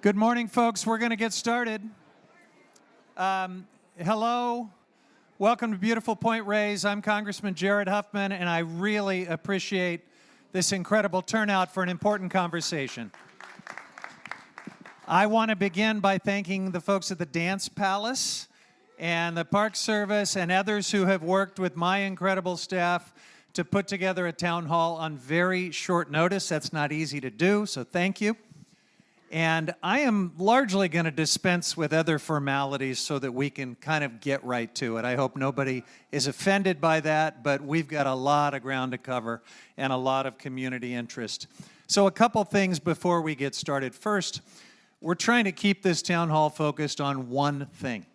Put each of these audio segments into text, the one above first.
Good morning, folks. We're going to get started. Hello. Welcome to beautiful Point Reyes. I'm Congressman Jared Huffman, and I really appreciate this incredible turnout for an important conversation. I want to begin by thanking the folks at the Dance Palace and the Park Service and others who have worked with my incredible staff to put together a town hall on very short notice. That's not easy to do, so thank you. And I am largely going to dispense with other formalities so that we can kind of get right to it. I hope nobody is offended by that, but we've got a lot of ground to cover and a lot of community interest. So a couple things before we get started. First, we're trying to keep this town hall focused on one thing,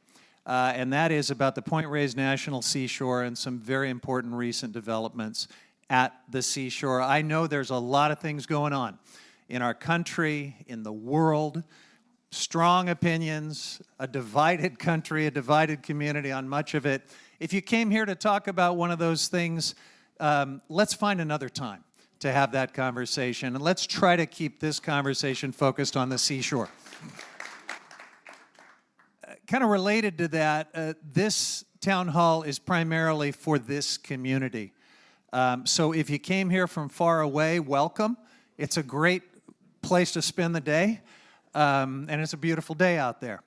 and that is about the Point Reyes National Seashore and some very important recent developments at the seashore. I know there's a lot of things going on in our country, in the world, strong opinions, a divided country, a divided community on much of it. If you came here to talk about one of those things, let's find another time to have that conversation, and let's try to keep this conversation focused on the seashore. Kind of related to that, this town hall is primarily for this community. So if you came here from far away, welcome. It's a great place to spend the day, and it's a beautiful day out there.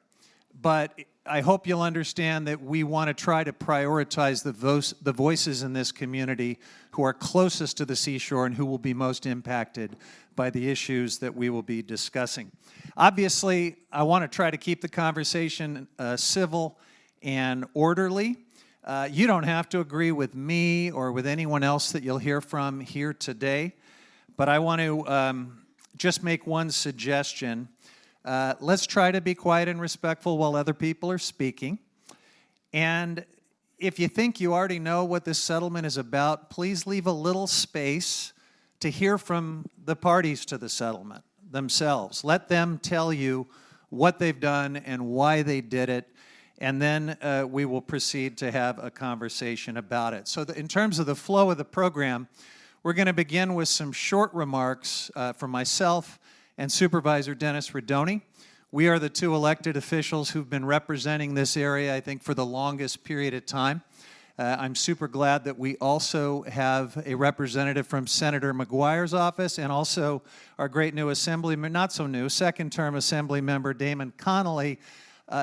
But I hope you'll understand that we want to try to prioritize the voices in this community who are closest to the seashore and who will be most impacted by the issues that we will be discussing. Obviously, I want to try to keep the conversation civil and orderly. You don't have to agree with me or with anyone else that you'll hear from here today, but I want to just make one suggestion. Let's try to be quiet and respectful while other people are speaking. And if you think you already know what this settlement is about, please leave a little space to hear from the parties to the settlement themselves. Let them tell you what they've done and why they did it, and then we will proceed to have a conversation about it. So in terms of the flow of the program, we're going to begin with some short remarks from myself and Supervisor Dennis Redoni. We are the two elected officials who've been representing this area, I think, for the longest period of time. I'm super glad that we also have a representative from Senator McGuire's office and also our great new Assemblyman, not so new, second-term Assembly member Damon Connolly.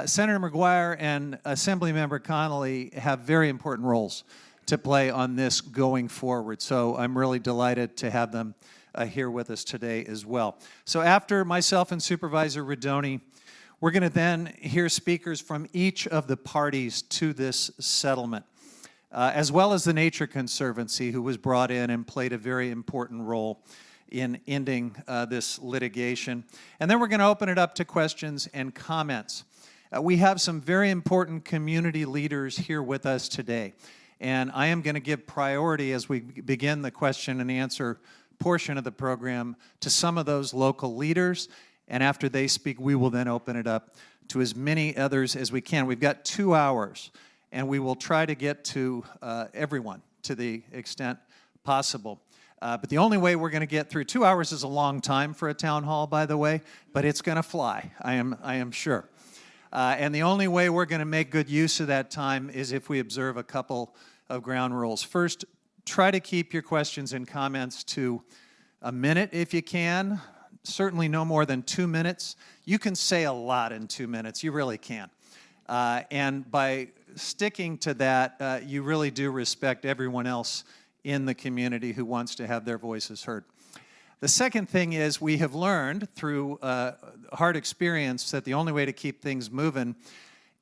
Senator McGuire and Assemblymember Connolly have very important roles to play on this going forward. So I'm really delighted to have them here with us today as well. So after myself and Supervisor Redoni, we're going to then hear speakers from each of the parties to this settlement, as well as the Nature Conservancy, who was brought in and played a very important role in ending this litigation. And then we're going to open it up to questions and comments. We have some very important community leaders here with us today. And I am going to give priority as we begin the question and answer portion of the program to some of those local leaders. And after they speak, we will then open it up to as many others as we can. We've got 2 hours, and we will try to get to everyone to the extent possible. But the only way we're going to get through 2 hours is a long time for a town hall, by the way, but it's going to fly, I am sure. And the only way we're going to make good use of that time is if we observe a couple of ground rules. First, try to keep your questions and comments to a minute if you can. Certainly no more than 2 minutes. You can say a lot in 2 minutes. You really can. And by sticking to that, you really do respect everyone else in the community who wants to have their voices heard. The second thing is we have learned through hard experience that the only way to keep things moving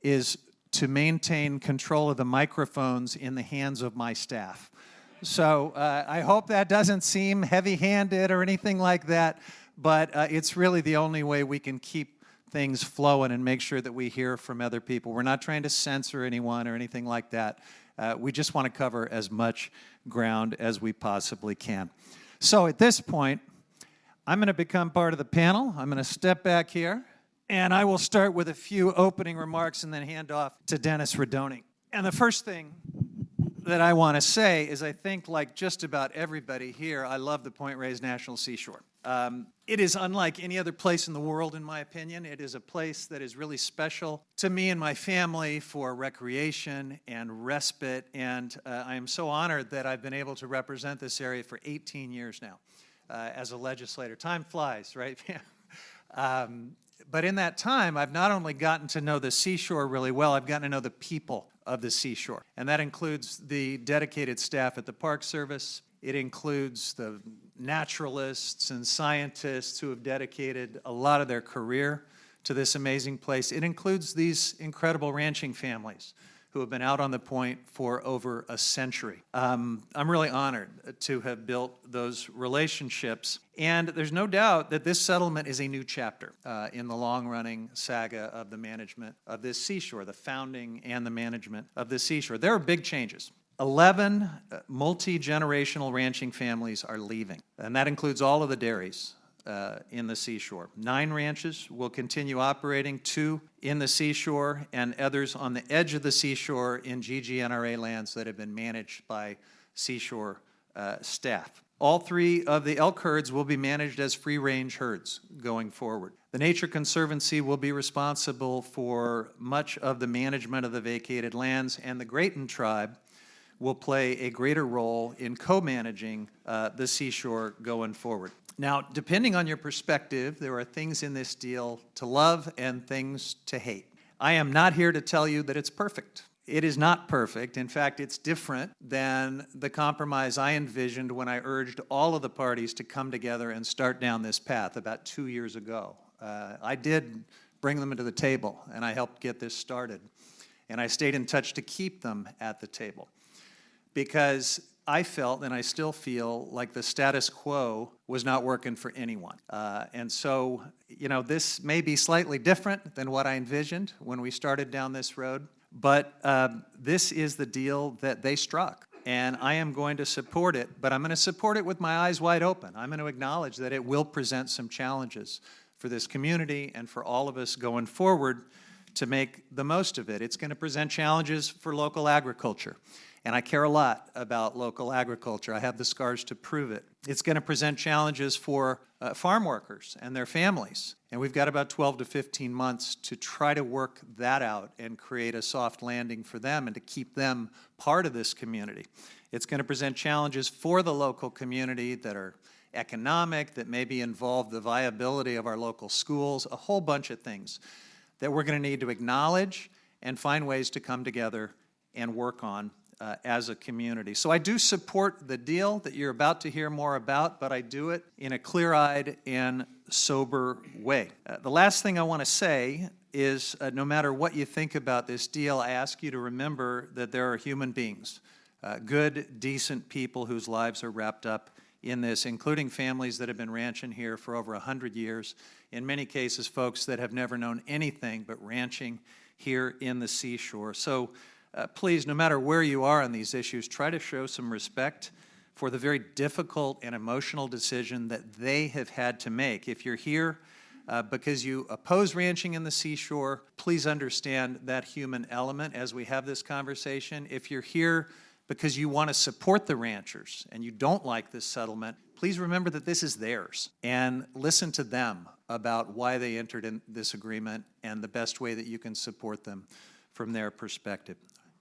is to maintain control of the microphones in the hands of my staff. So I hope that doesn't seem heavy-handed or anything like that, but it's really the only way we can keep things flowing and make sure that we hear from other people. We're not trying to censor anyone or anything like that. We just want to cover as much ground as we possibly can. So at this point, I'm going to become part of the panel. I'm going to step back here, and I will start with a few opening remarks and then hand off to Dennis Redoni. And the first thing that I want to say is I think, like just about everybody here, I love the Point Reyes National Seashore. It is unlike any other place in the world, in my opinion. It is a place that is really special to me and my family for recreation and respite, and I am so honored that I've been able to represent this area for 18 years now as a legislator. Time flies, right? But in that time, I've not only gotten to know the seashore really well, I've gotten to know the people of the seashore, and that includes the dedicated staff at the Park Service. It includes the naturalists and scientists who have dedicated a lot of their career to this amazing place. It includes these incredible ranching families who have been out on the point for over a century. I'm really honored to have built those relationships, and there's no doubt that this settlement is a new chapter in the long-running saga of the management of this seashore, the founding and the management of the seashore. There are big changes. 11 multi-generational ranching families are leaving, and that includes all of the dairies in the seashore. 9 ranches will continue operating, 2 in the seashore and others on the edge of the seashore in GGNRA lands that have been managed by seashore staff. All 3 of the elk herds will be managed as free-range herds going forward. The Nature Conservancy will be responsible for much of the management of the vacated lands, and the Grayton tribe will play a greater role in co-managing the seashore going forward. Now, depending on your perspective, there are things in this deal to love and things to hate. I am not here to tell you that it's perfect. It is not perfect. In fact, it's different than the compromise I envisioned when I urged all of the parties to come together and start down this path about 2 years ago. I did bring them to the table, and I helped get this started. And I stayed in touch to keep them at the table, because I felt, and I still feel, like the status quo was not working for anyone. And so, you know, this may be slightly different than what I envisioned when we started down this road, but this is the deal that they struck. And I am going to support it, but I'm going to support it with my eyes wide open. I'm going to acknowledge that it will present some challenges for this community and for all of us going forward to make the most of it. It's going to present challenges for local agriculture. And I care a lot about local agriculture. I have the scars to prove it. It's going to present challenges for farm workers and their families. And we've got about 12 to 15 months to try to work that out and create a soft landing for them and to keep them part of this community. It's going to present challenges for the local community that are economic, that maybe involve the viability of our local schools, a whole bunch of things that we're going to need to acknowledge and find ways to come together and work on as a community. So I do support the deal that you're about to hear more about, but I do it in a clear-eyed and sober way. The last thing I want to say is no matter what you think about this deal, I ask you to remember that there are human beings, good, decent people whose lives are wrapped up in this, including families that have been ranching here for over 100 years, in many cases folks that have never known anything but ranching here in the seashore. So please, no matter where you are on these issues, try to show some respect for the very difficult and emotional decision that they have had to make. If you're here because you oppose ranching in the seashore, please understand that human element as we have this conversation. If you're here because you want to support the ranchers and you don't like this settlement, please remember that this is theirs and listen to them about why they entered in this agreement and the best way that you can support them from their perspective.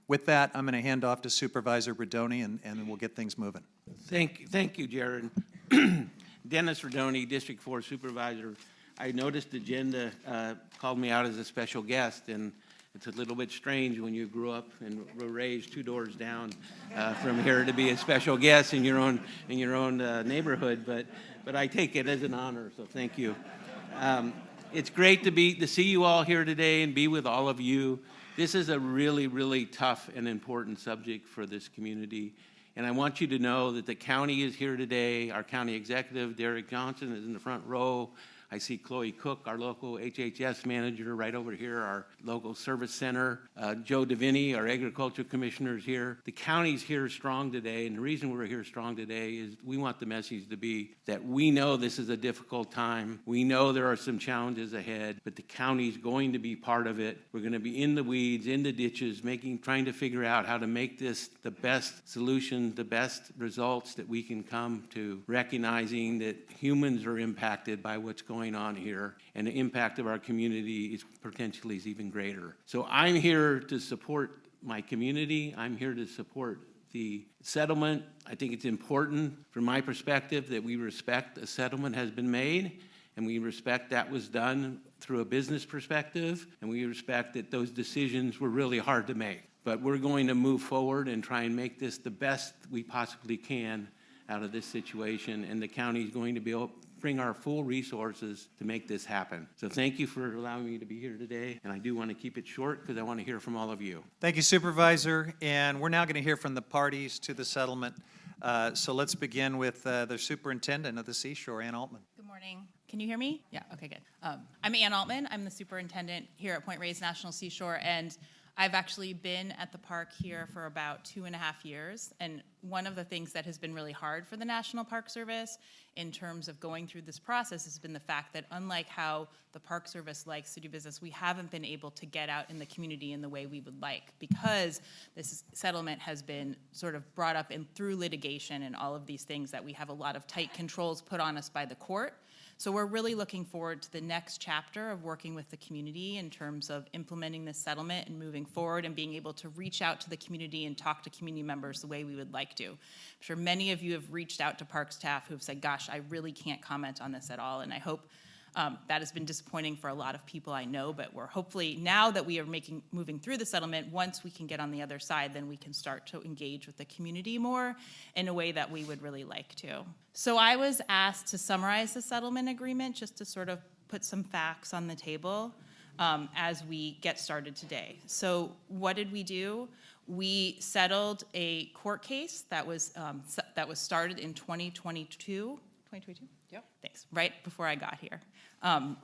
With that, I'm going to hand off to Supervisor Rodoni, and we'll get things moving. Thank you, Jared. Dennis Rodoni, District 4 Supervisor. I noticed the agenda called me out as a special guest, and it's a little bit strange when you grew up and were raised 2 doors down from here to be a special guest in your own neighborhood. But I take it as an honor, so thank you. It's great to see you all here today and be with all of you. This is a really, really tough and important subject for this community. And I want you to know that the county is here today. Our county executive, Derek Johnson, is in the front row. I see Chloe Cook, our local HHS manager, right over here, our local service center. Joe Deviney, our agriculture commissioner, is here. The county's here strong today, and the reason we're here strong today is we want the message to be that we know this is a difficult time. We know there are some challenges ahead, but the county's going to be part of it. We're going to be in the weeds, in the ditches, trying to figure out how to make this the best solution, the best results that we can come to, recognizing that humans are impacted by what's going on here, and the impact of our community is potentially even greater. So I'm here to support my community. I'm here to support the settlement. I think it's important from my perspective that we respect a settlement has been made, and we respect that was done through a business perspective, and we respect that those decisions were really hard to make. But we're going to move forward and try and make this the best we possibly can out of this situation, and the county is going to be able to bring our full resources to make this happen. So thank you for allowing me to be here today, and I do want to keep it short because I want to hear from all of you. Thank you, Supervisor. And we're now going to hear from the parties to the settlement. So let's begin with the superintendent of the Seashore, Ann Altman. Good morning. Can you hear me? Yeah, okay, good. I'm Ann Altman. I'm the superintendent here at Point Reyes National Seashore, and I've actually been at the park here for about 2.5 years, and one of the things that has been really hard for the National Park Service in terms of going through this process has been the fact that unlike how the Park Service likes to do business, we haven't been able to get out in the community in the way we would like because this settlement has been sort of brought up in through litigation and all of these things that we have a lot of tight controls put on us by the court. So we're really looking forward to the next chapter of working with the community in terms of implementing this settlement and moving forward and being able to reach out to the community and talk to community members the way we would like to. I'm sure many of you have reached out to park staff who have said, gosh, I really can't comment on this at all, and I hope that has been disappointing for a lot of people I know, but we're hopefully, now that we are moving through the settlement, once we can get on the other side, then we can start to engage with the community more in a way that we would really like to. So I was asked to summarize the settlement agreement just to sort of put some facts on the table as we get started today. So what did we do? We settled a court case that was started in 2022. 2022? Yep. Thanks. Right before I got here.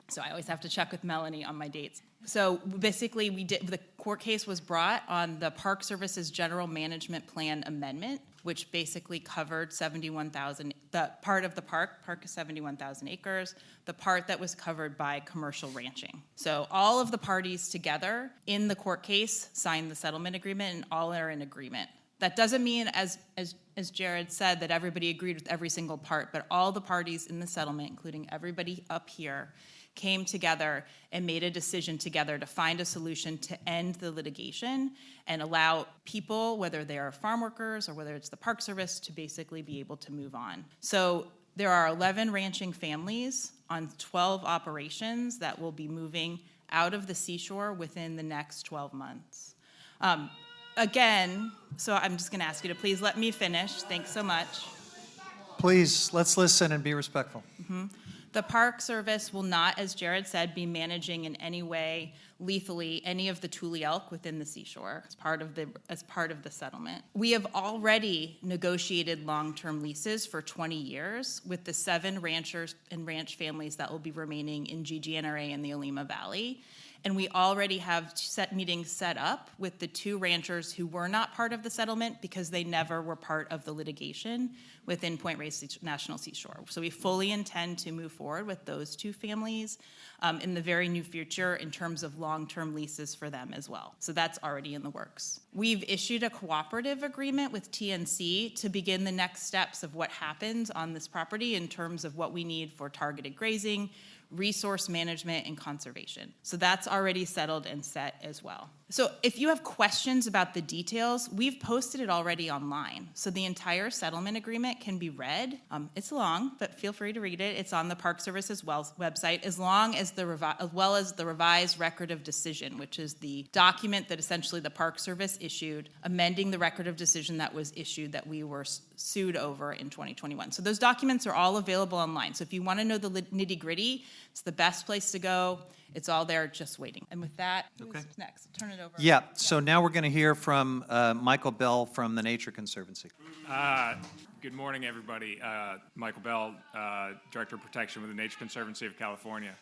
So I always have to check with Melanie on my dates. So basically, the court case was brought on the Park Service's General Management Plan Amendment, which basically covered 71,000. The part of the park is 71,000 acres. The part that was covered by commercial ranching. So all of the parties together in the court case signed the settlement agreement, and all are in agreement. That doesn't mean, as Jared said, that everybody agreed with every single part, but all the parties in the settlement, including everybody up here, came together and made a decision together to find a solution to end the litigation and allow people, whether they are farm workers or whether it's the Park Service, to basically be able to move on. So there are 11 ranching families on 12 operations that will be moving out of the seashore within the next 12 months. Again, so I'm just going to ask you to please let me finish. Thanks so much. Please, let's listen and be respectful. Mm-hmm. The Park Service will not, as Jared said, be managing in any way lethally any of the tule elk within the seashore as part of the settlement. We have already negotiated long-term leases for 20 years with the 7 ranchers and ranch families that will be remaining in GGNRA in the Olima Valley. And we already have meetings set up with the 2 ranchers who were not part of the settlement because they never were part of the litigation within Point Reyes National Seashore. So we fully intend to move forward with those 2 families in the very near future in terms of long-term leases for them as well. So that's already in the works. We've issued a cooperative agreement with TNC to begin the next steps of what happens on this property in terms of what we need for targeted grazing, resource management, and conservation. So that's already settled and set as well. So if you have questions about the details, we've posted it already online. So the entire settlement agreement can be read. It's long, but feel free to read it. It's on the Park Service's website, as well as the revised record of decision, which is the document that essentially the Park Service issued, amending the record of decision that was issued that we were sued over in 2021. So those documents are all available online. So if you want to know the nitty gritty, it's the best place to go. It's all there just waiting. And with that, who's next? Turn it over. Yeah, so now we're going to hear from Michael Bell from the Nature Conservancy. Good morning, everybody. Michael Bell, Director of Protection with the Nature Conservancy of California.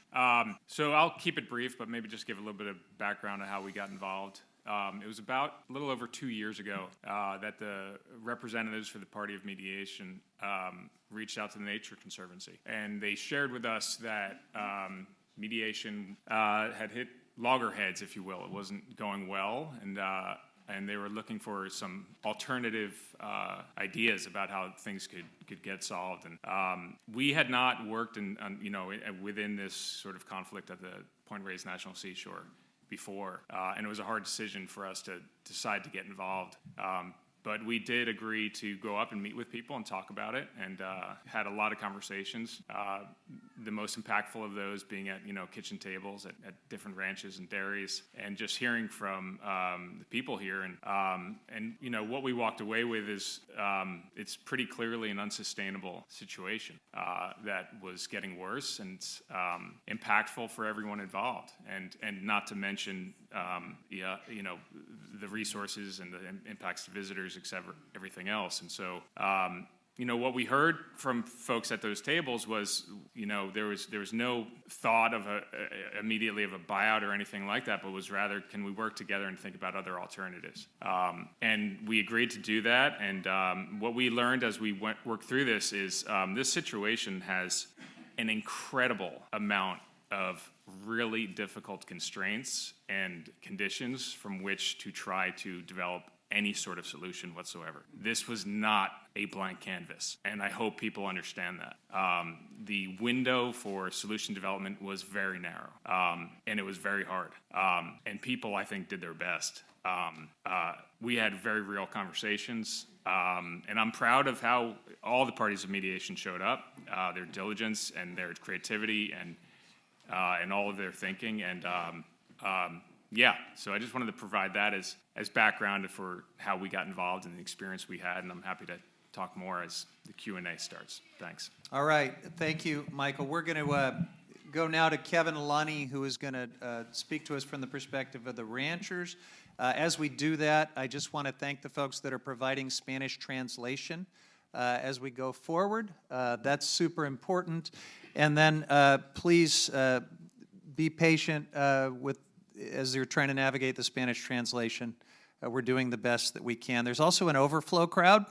So I'll keep it brief, but maybe just give a little bit of background on how we got involved. It was about a little over 2 years ago that the representatives for the Party of Mediation reached out to the Nature Conservancy. And they shared with us that mediation had hit loggerheads, if you will. It wasn't going well, and they were looking for some alternative ideas about how things could get solved. And we had not worked within this sort of conflict at the Point Reyes National Seashore before, and it was a hard decision for us to decide to get involved. But we did agree to go up and meet with people and talk about it, and had a lot of conversations. The most impactful of those being at kitchen tables at different ranches and dairies, and just hearing from the people here. And what we walked away with is it's pretty clearly an unsustainable situation that was getting worse and impactful for everyone involved, and not to mention the resources and the impacts to visitors, etc., everything else. And so, what we heard from folks at those tables was, there was no thought of immediately of a buyout or anything like that, but was rather, can we work together and think about other alternatives? And we agreed to do that. And what we learned as we worked through this is this situation has an incredible amount of really difficult constraints and conditions from which to try to develop any sort of solution whatsoever. This was not a blank canvas, and I hope people understand that. The window for solution development was very narrow, and it was very hard. And people, I think, did their best. We had very real conversations, and I'm proud of how all the parties of mediation showed up, their diligence and their creativity and all of their thinking. And so I just wanted to provide that as background for how we got involved and the experience we had, and I'm happy to talk more as the Q&A starts. Thanks. All right, thank you, Michael. We're going to go now to Kevin Lunny, who is going to speak to us from the perspective of the ranchers. As we do that, I just want to thank the folks that are providing Spanish translation as we go forward. That's super important. And then please be patient as you're trying to navigate the Spanish translation. We're doing the best that we can. There's also an overflow crowd,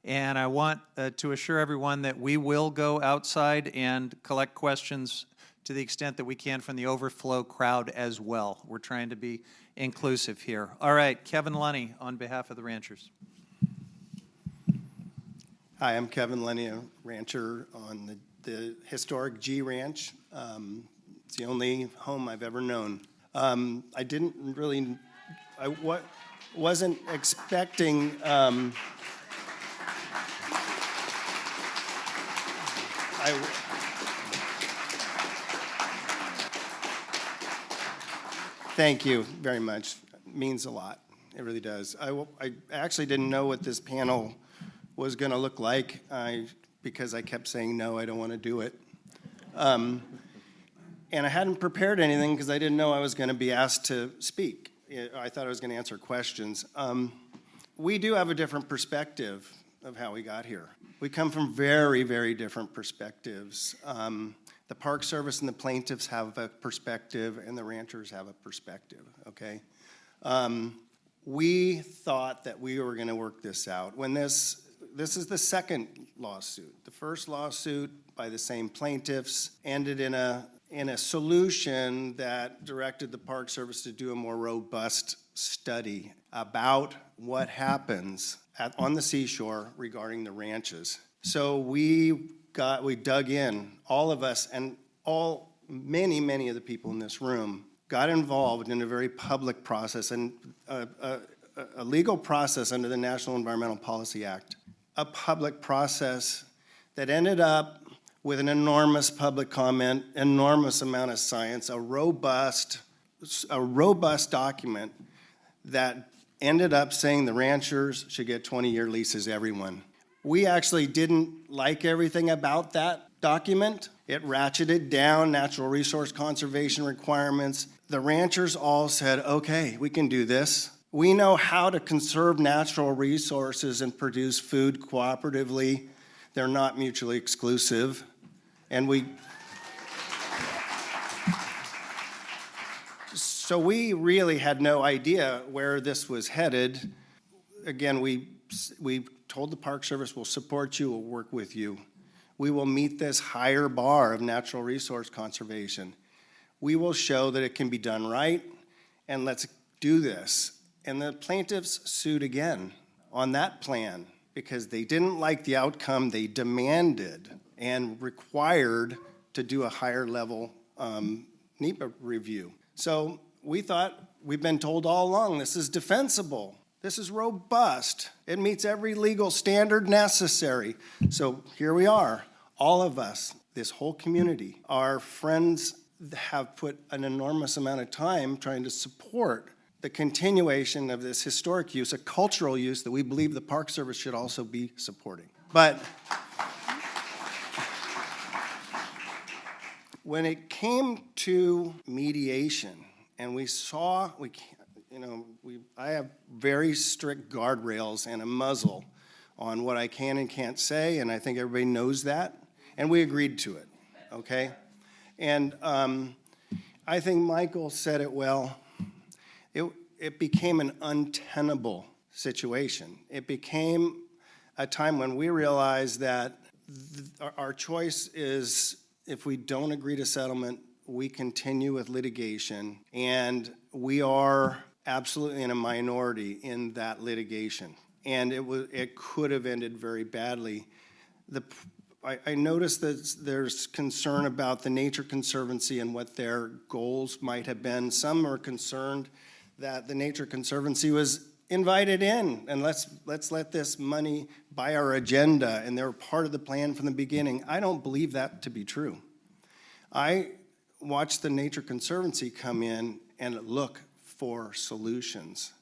and I want to assure everyone that we will go outside and collect questions to the extent that we can from the overflow crowd as well. We're trying to be inclusive here. All right, Kevin Lunny on behalf of the ranchers. Hi, I'm Kevin Lunny, a rancher on the historic G Ranch. It's the only home I've ever known. I didn't really, wasn't expecting, thank you very much. It means a lot. It really does. I actually didn't know what this panel was going to look like because I kept saying, no, I don't want to do it. And I hadn't prepared anything because I didn't know I was going to be asked to speak. I thought I was going to answer questions. We do have a different perspective of how we got here. We come from very, very different perspectives. The Park Service and the plaintiffs have a perspective, and the ranchers have a perspective, okay? We thought that we were going to work this out. When this is the second lawsuit. The first lawsuit by the same plaintiffs ended in a solution that directed the Park Service to do a more robust study about what happens on the seashore regarding the ranches. So we dug in, all of us, and many of the people in this room got involved in a very public process and a legal process under the National Environmental Policy Act, a public process that ended up with an enormous public comment, enormous amount of science, a robust document that ended up saying the ranchers should get 20-year leases, everyone. We actually didn't like everything about that document. It ratcheted down natural resource conservation requirements. The ranchers all said, okay, we can do this. We know how to conserve natural resources and produce food cooperatively. They're not mutually exclusive. And so we really had no idea where this was headed. Again, we told the Park Service, we'll support you, we'll work with you. We will meet this higher bar of natural resource conservation. We will show that it can be done right, and let's do this. And the plaintiffs sued again on that plan because they didn't like the outcome. They demanded and required to do a higher level NEPA review. So we thought, we've been told all along, this is defensible. This is robust. It meets every legal standard necessary. So here we are, all of us, this whole community, our friends have put an enormous amount of time trying to support the continuation of this historic use, a cultural use that we believe the Park Service should also be supporting. But when it came to mediation, and we saw, I have very strict guardrails and a muzzle on what I can and can't say, and I think everybody knows that, and we agreed to it, okay? And I think Michael said it well. It became an untenable situation. It became a time when we realized that our choice is, if we don't agree to settlement, we continue with litigation, and we are absolutely in a minority in that litigation. And it could have ended very badly. I noticed that there's concern about the Nature Conservancy and what their goals might have been. Some are concerned that the Nature Conservancy was invited in, and let's let this money buy our agenda, and they were part of the plan from the beginning. I don't believe that to be true. I watched the Nature Conservancy come in and look for solutions.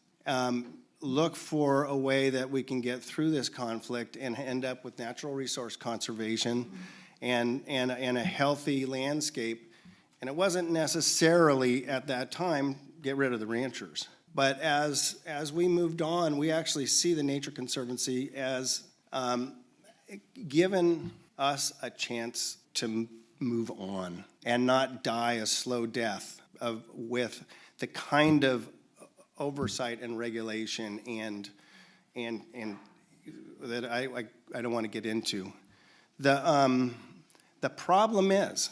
Look for a way that we can get through this conflict and end up with natural resource conservation and a healthy landscape. And it wasn't necessarily at that time get rid of the ranchers. But as we moved on, we actually see the Nature Conservancy as given us a chance to move on and not die a slow death with the kind of oversight and regulation and that I don't want to get into. The problem is,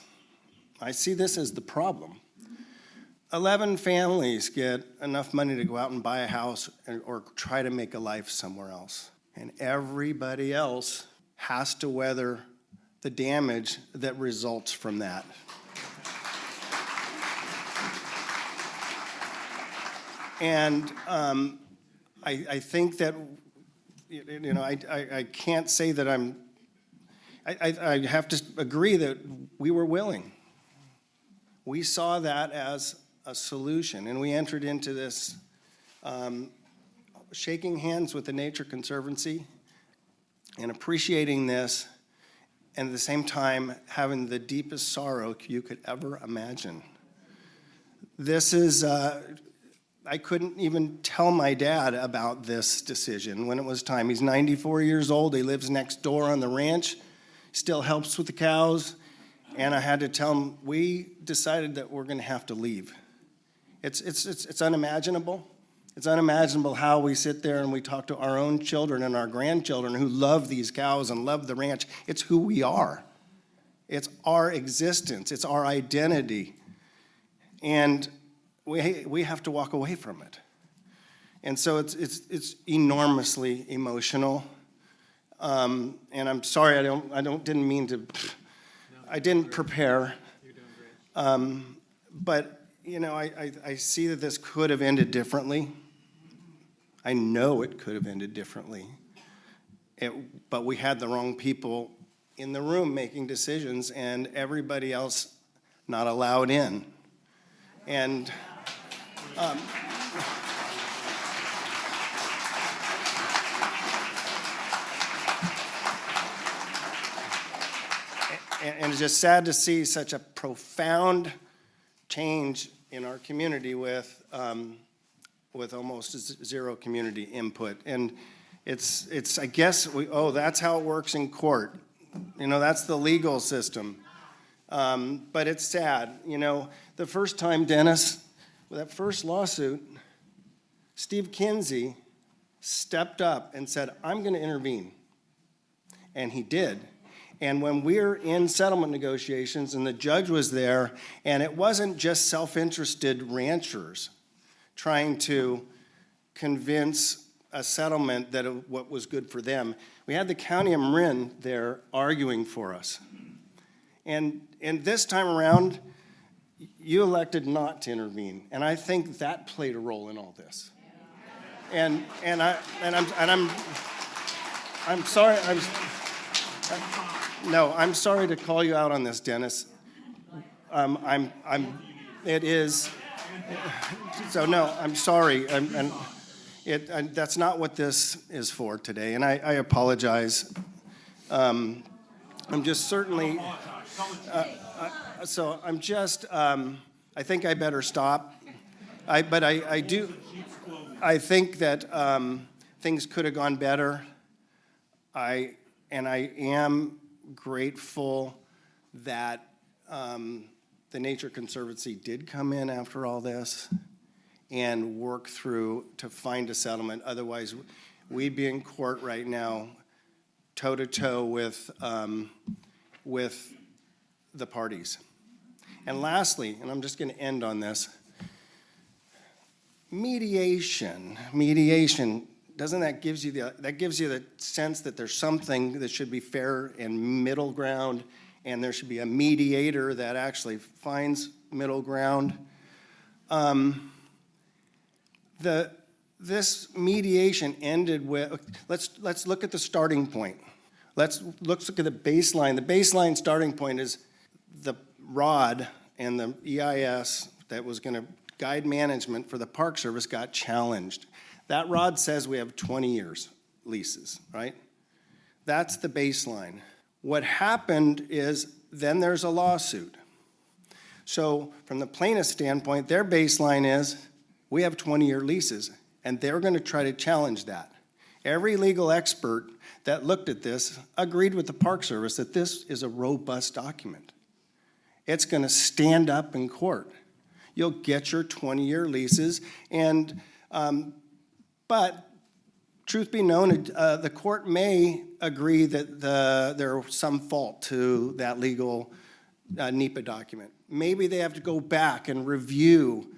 I see this as the problem. 11 families get enough money to go out and buy a house or try to make a life somewhere else. And everybody else has to weather the damage that results from that. And I think that, I can't say that I have to agree that we were willing. We saw that as a solution, and we entered into this shaking hands with the Nature Conservancy and appreciating this, and at the same time having the deepest sorrow you could ever imagine. This is, I couldn't even tell my dad about this decision when it was time. He's 94 years old, he lives next door on the ranch, still helps with the cows, and I had to tell him, we decided that we're gonna have to leave. It's unimaginable. It's unimaginable how we sit there and we talk to our own children and our grandchildren who love these cows and love the ranch. It's who we are. It's our existence. It's our identity. And we have to walk away from it. And so it's enormously emotional. And I'm sorry, didn't mean to, I didn't prepare. You're doing great. But I see that this could have ended differently. I know it could have ended differently. But we had the wrong people in the room making decisions and everybody else not allowed in. And and it's just sad to see such a profound change in our community with almost zero community input. And it's I guess, that's how it works in court. You know, that's the legal system. But it's sad. You know, the first time, Dennis, with that first lawsuit, Steve Kinsey stepped up and said, I'm going to intervene. And he did. And when we're in settlement negotiations and the judge was there, and it wasn't just self-interested ranchers trying to convince a settlement that what was good for them. We had the county of Marin there arguing for us. And this time around, you elected not to intervene. And I think that played a role in all this. I'm sorry. I'm sorry to call you out on this, Dennis. It is. So no, I'm sorry. That's not what this is for today, and I apologize. I'm just certainly. So I'm just. I think I better stop. But I do. I think that things could have gone better. I am grateful that the Nature Conservancy did come in after all this and work through to find a settlement. Otherwise, we'd be in court right now, toe-to-toe with the parties. And lastly, and I'm just going to end on this, mediation, doesn't that gives you the sense that there's something that should be fair and middle ground, and there should be a mediator that actually finds middle ground. This mediation ended with, let's look at the starting point. Let's look at the baseline. The baseline starting point is the ROD and the EIS that was going to guide management for the Park Service got challenged. That ROD says we have 20 years leases, right? That's the baseline. What happened is then there's a lawsuit. So from the plaintiff's standpoint, their baseline is we have 20-year leases, and they're going to try to challenge that. Every legal expert that looked at this agreed with the Park Service that this is a robust document. It's going to stand up in court. You'll get your 20-year leases, and but truth be known, the court may agree that there was some fault to that legal NEPA document. Maybe they have to go back and review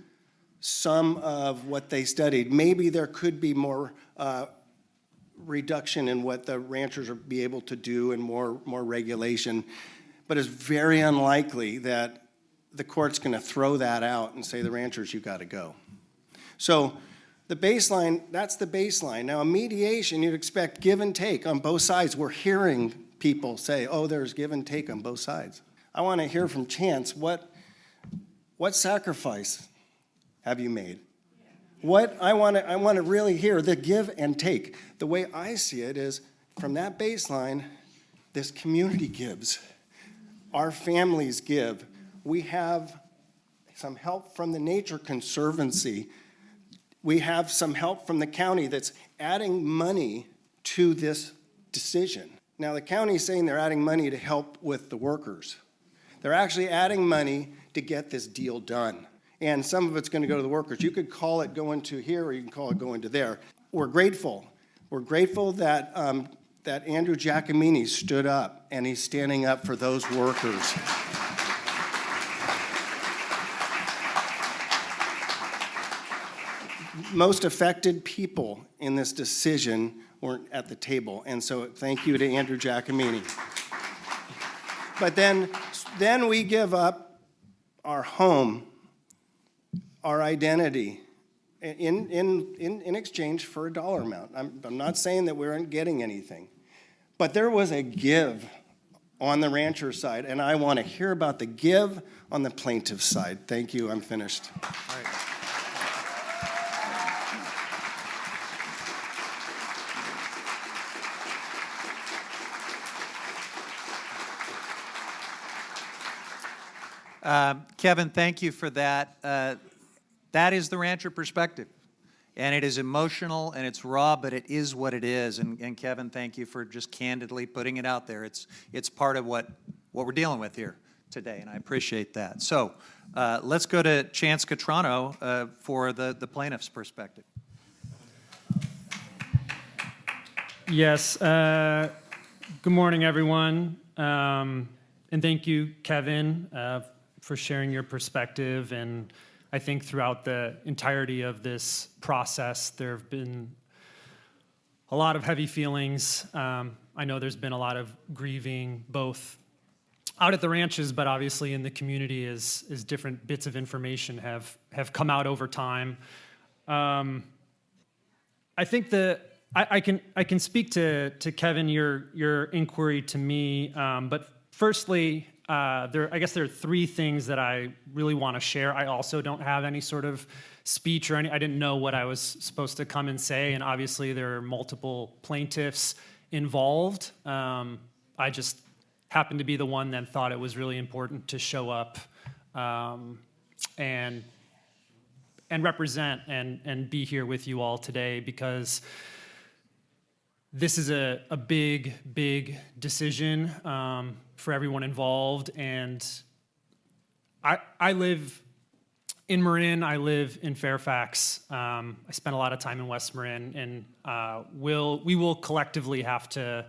some of what they studied. Maybe there could be more reduction in what the ranchers will be able to do and more regulation. But it's very unlikely that the court's going to throw that out and say, the ranchers, you got to go. So the baseline, that's the baseline. Now, a mediation, you'd expect give and take on both sides. We're hearing people say, oh, there's give and take on both sides. I want to hear from Chance, what sacrifice have you made? I want to really hear the give and take. The way I see it is, from that baseline, this community gives. Our families give. We have some help from the Nature Conservancy. We have some help from the county that's adding money to this decision. Now, the county's saying they're adding money to help with the workers. They're actually adding money to get this deal done. And some of it's going to go to the workers. You could call it going to here, or you can call it going to there. We're grateful. We're grateful that that Andrew Giacomini stood up, and he's standing up for those workers. Most affected people in this decision weren't at the table, and so thank you to Andrew Giacomini. But then we give up our home, our identity, in exchange for a dollar amount. I'm not saying that we aren't getting anything, but there was a give on the rancher side, and I want to hear about the give on the plaintiff's side. Thank you. I'm finished. All right. Kevin, thank you for that. That is the rancher perspective. And it is emotional and it's raw, but it is what it is. And Kevin, thank you for just candidly putting it out there. It's part of what we're dealing with here today, and I appreciate that. So let's go to Chance Catrano for the plaintiff's perspective. Yes. Good morning, everyone. And thank you, Kevin, for sharing your perspective. And I think throughout the entirety of this process, there have been a lot of heavy feelings. I know there's been a lot of grieving, both out at the ranches, but obviously in the community as different bits of information have come out over time. I think I can speak to Kevin, your inquiry to me, but firstly, I guess there are three things that I really want to share. I also don't have any sort of speech or I didn't know what I was supposed to come and say, and obviously there are multiple plaintiffs involved. I just happened to be the one that thought it was really important to show up and represent and be here with you all today, because this is a big, big decision for everyone involved. And I live in Marin, I live in Fairfax. I spent a lot of time in West Marin, and we will collectively have to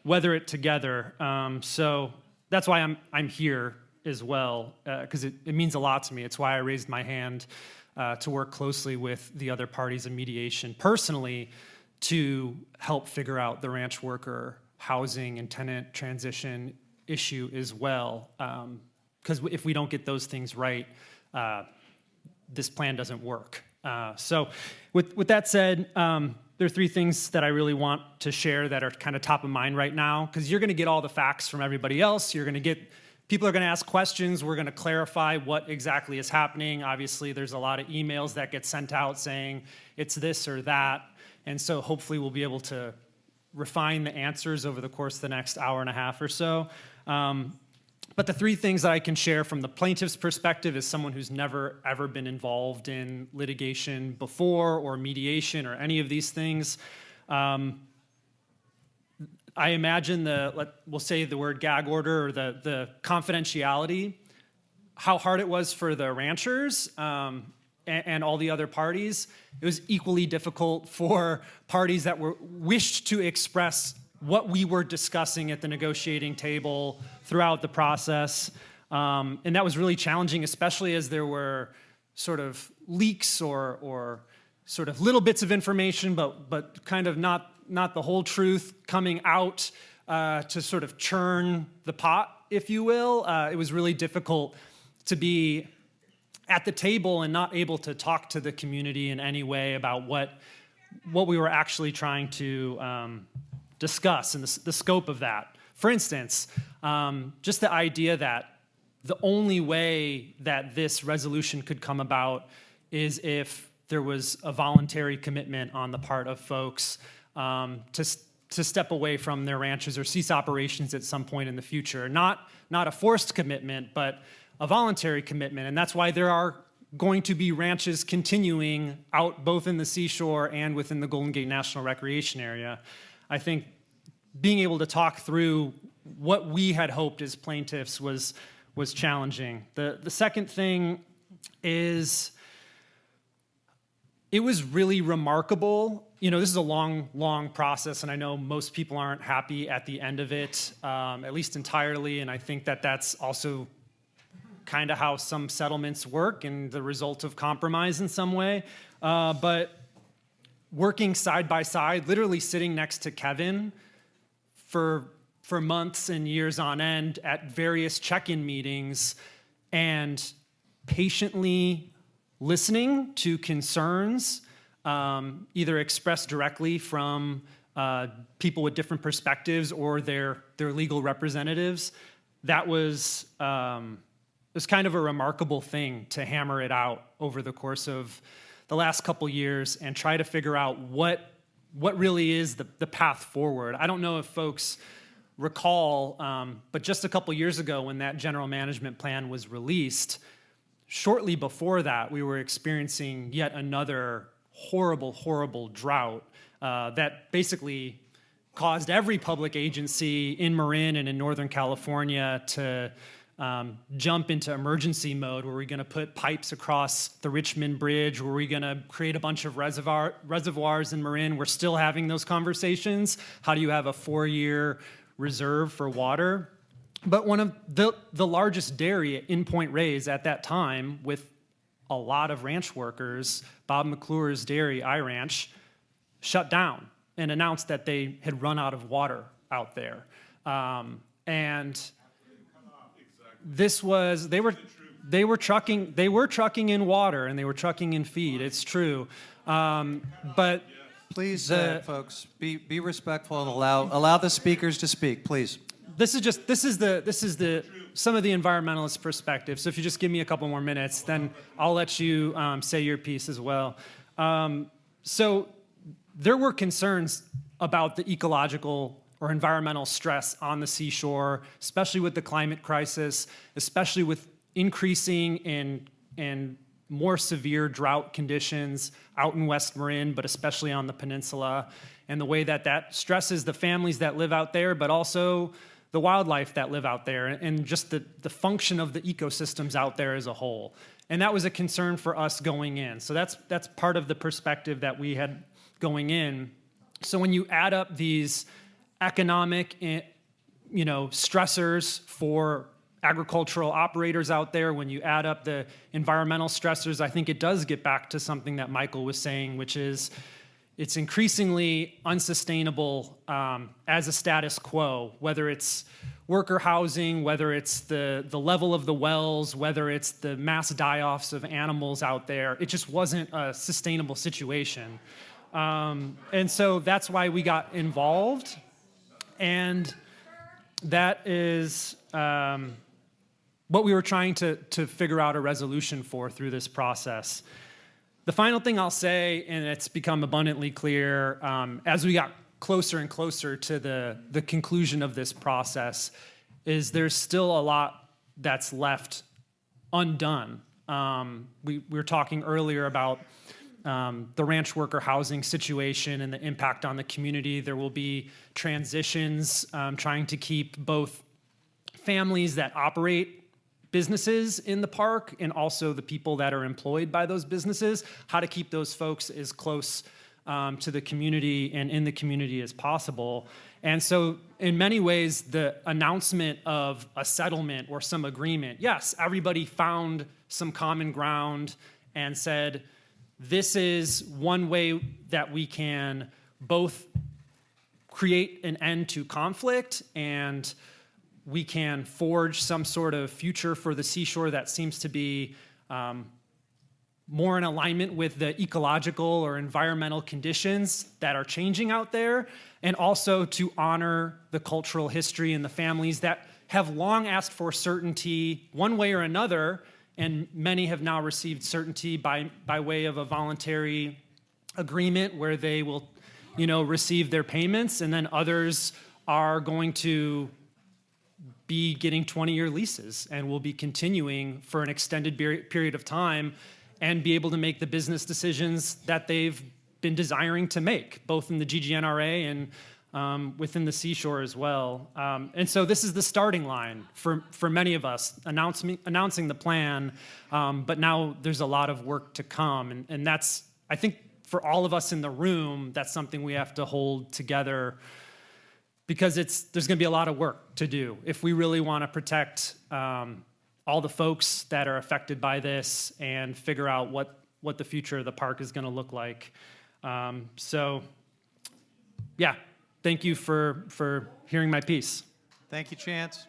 weather it together. So that's why I'm here as well, because it means a lot to me. It's why I raised my hand to work closely with the other parties in mediation personally to help figure out the ranch worker housing and tenant transition issue as well. Because if we don't get those things right, this plan doesn't work. So with that said, there are three things that I really want to share that are kind of top of mind right now, because you're going to get all the facts from everybody else. People are going to ask questions. We're going to clarify what exactly is happening. Obviously, there's a lot of emails that get sent out saying it's this or that. And so hopefully we'll be able to refine the answers over the course of the next hour and a half or so. But the three things that I can share from the plaintiff's perspective as someone who's never, ever been involved in litigation before or mediation or any of these things, I imagine we'll say the word gag order or the confidentiality, how hard it was for the ranchers and all the other parties. It was equally difficult for parties that wished to express what we were discussing at the negotiating table throughout the process. And that was really challenging, especially as there were sort of leaks or sort of little bits of information, but kind of not the whole truth coming out to sort of churn the pot, if you will. It was really difficult to be at the table and not able to talk to the community in any way about what we were actually trying to discuss and the scope of that. For instance, just the idea that the only way that this resolution could come about is if there was a voluntary commitment on the part of folks to step away from their ranches or cease operations at some point in the future. Not a forced commitment, but a voluntary commitment. And that's why there are going to be ranches continuing out both in the seashore and within the Golden Gate National Recreation Area. I think being able to talk through what we had hoped as plaintiffs was challenging. The second thing is, it was really remarkable. You know, this is a long, long process, and I know most people aren't happy at the end of it, at least entirely, and I think that that's also kind of how some settlements work and the result of compromise in some way. But working side by side, literally sitting next to Kevin for months and years on end at various check-in meetings and patiently listening to concerns, either expressed directly from people with different perspectives or their legal representatives, that was kind of a remarkable thing to hammer it out over the course of the last couple years and try to figure out what really is the path forward. I don't know if folks recall, but just a couple years ago when that general management plan was released, shortly before that, we were experiencing yet another horrible, horrible drought that basically caused every public agency in Marin and in Northern California to jump into emergency mode. Were we going to put pipes across the Richmond Bridge? Were we going to create a bunch of reservoirs in Marin? We're still having those conversations. How do you have a 4-year reserve for water? But one of the largest dairy in Point Reyes at that time, with a lot of ranch workers, Bob McClure's dairy, iRanch, shut down and announced that they had run out of water out there. And this was, they were trucking in water and they were trucking in feed. It's true. But Please, folks, be respectful and allow the speakers to speak, please. this is the some of the environmentalist perspective. So if you just give me a couple more minutes, then I'll let you say your piece as well. So there were concerns about the ecological or environmental stress on the seashore, especially with the climate crisis, especially with increasing and more severe drought conditions out in West Marin, but especially on the peninsula, and the way that stresses the families that live out there, but also the wildlife that live out there, and just the function of the ecosystems out there as a whole. And that was a concern for us going in. So that's part of the perspective that we had going in. So when you add up these economic, stressors for agricultural operators out there, when you add up the environmental stressors, I think it does get back to something that Michael was saying, which is it's increasingly unsustainable as a status quo, whether it's worker housing, whether it's the level of the wells, whether it's the mass die-offs of animals out there. It just wasn't a sustainable situation. And so that's why we got involved. And that is what we were trying to figure out a resolution for through this process. The final thing I'll say, and it's become abundantly clear as we got closer and closer to the conclusion of this process, is there's still a lot that's left undone. We were talking earlier about the ranch worker housing situation and the impact on the community. There will be transitions, trying to keep both families that operate businesses in the park and also the people that are employed by those businesses, how to keep those folks as close to the community and in the community as possible. And so in many ways, the announcement of a settlement or some agreement, yes, everybody found some common ground and said, this is one way that we can both create an end to conflict and we can forge some sort of future for the seashore that seems to be more in alignment with the ecological or environmental conditions that are changing out there, and also to honor the cultural history and the families that have long asked for certainty one way or another, and many have now received certainty by way of a voluntary agreement where they will, receive their payments, and then others are going to be getting 20-year leases and will be continuing for an extended period of time and be able to make the business decisions that they've been desiring to make, both in the GGNRA and within the seashore as well. And so this is the starting line for many of us, announcing the plan, but now there's a lot of work to come. And that's, I think, for all of us in the room, that's something we have to hold together, because there's going to be a lot of work to do if we really want to protect all the folks that are affected by this and figure out what the future of the park is going to look like. So, yeah, thank you for hearing my piece. Thank you, Chance.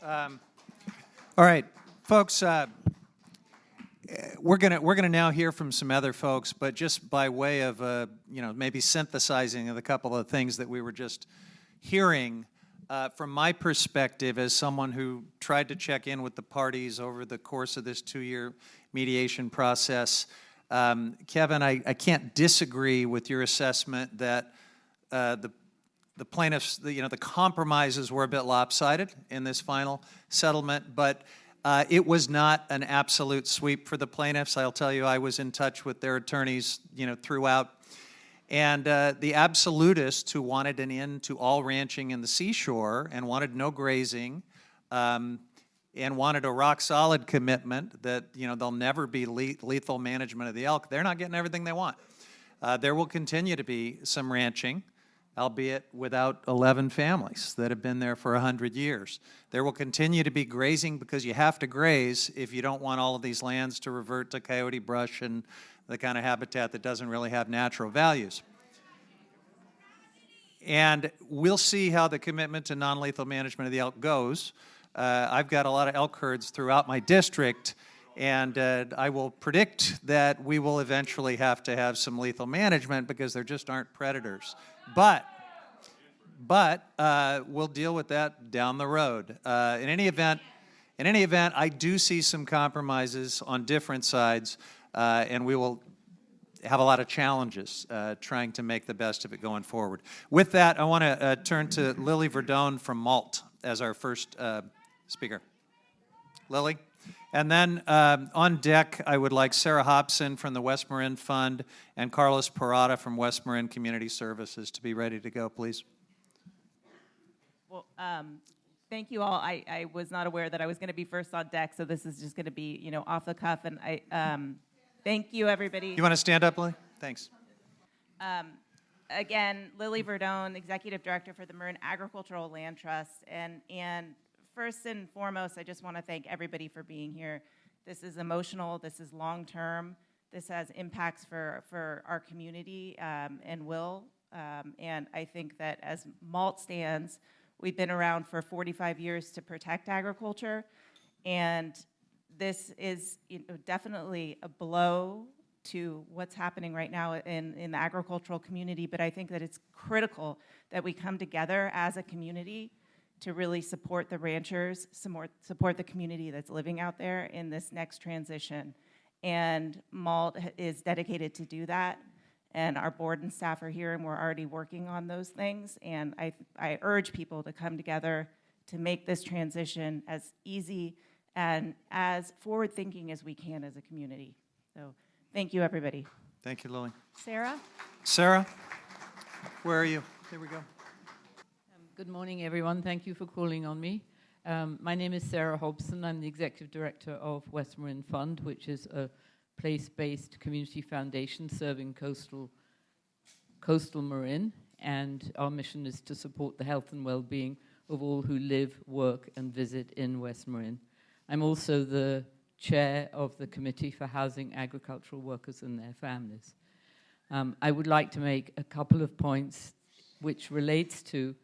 All right, folks, we're gonna now hear from some other folks, but just by way of maybe synthesizing of a couple of things that we were just hearing, from my perspective as someone who tried to check in with the parties over the course of this 2-year mediation process, Kevin, I can't disagree with your assessment that the the plaintiffs, the compromises were a bit lopsided in this final settlement, but it was not an absolute sweep for the plaintiffs. I'll tell you, I was in touch with their attorneys, throughout. And the absolutists who wanted an end to all ranching in the seashore and wanted no grazing, and wanted a rock-solid commitment that, there'll never be lethal management of the elk, they're not getting everything they want. There will continue to be some ranching, albeit without 11 families that have been there for 100 years. There will continue to be grazing because you have to graze if you don't want all of these lands to revert to coyote brush and the kind of habitat that doesn't really have natural values. And we'll see how the commitment to non-lethal management of the elk goes. I've got a lot of elk herds throughout my district, and I will predict that we will eventually have to have some lethal management because there just aren't predators. But we'll deal with that down the road. In any event, I do see some compromises on different sides, and we will have a lot of challenges trying to make the best of it going forward. With that, I want to turn to Lily Verdone from Malt as our first speaker. Lily? And then on deck, I would like Sarah Hobson from the West Marin Fund and Carlos Parada from West Marin Community Services to be ready to go, please. Well, thank you all. I was not aware that I was going to be first on deck, so this is just going to be, off the cuff. And thank you, everybody. You want to stand up, Lily? Thanks. Again, Lily Verdone, Executive Director for the Marin Agricultural Land Trust. And first and foremost, I just want to thank everybody for being here. This is emotional. This is long-term. This has impacts for our community and will. And I think that as Malt stands, we've been around for 45 years to protect agriculture. And this is definitely a blow to what's happening right now in the agricultural community. But I think that it's critical that we come together as a community to really support the ranchers, support the community that's living out there in this next transition. And Malt is dedicated to do that. And our board and staff are here, and we're already working on those things. And I urge people to come together to make this transition as easy and as forward-thinking as we can as a community. So thank you, everybody. Thank you, Lily. Sarah? Sarah, where are you? There we go. Good morning, everyone. Thank you for calling on me. My name is Sarah Hobson. I'm the Executive Director of West Marin Fund, which is a place-based community foundation serving coastal Marin. And our mission is to support the health and well-being of all who live, work, and visit in West Marin. I'm also the chair of the Committee for Housing Agricultural Workers and Their Families. I would like to make a couple of points which relates to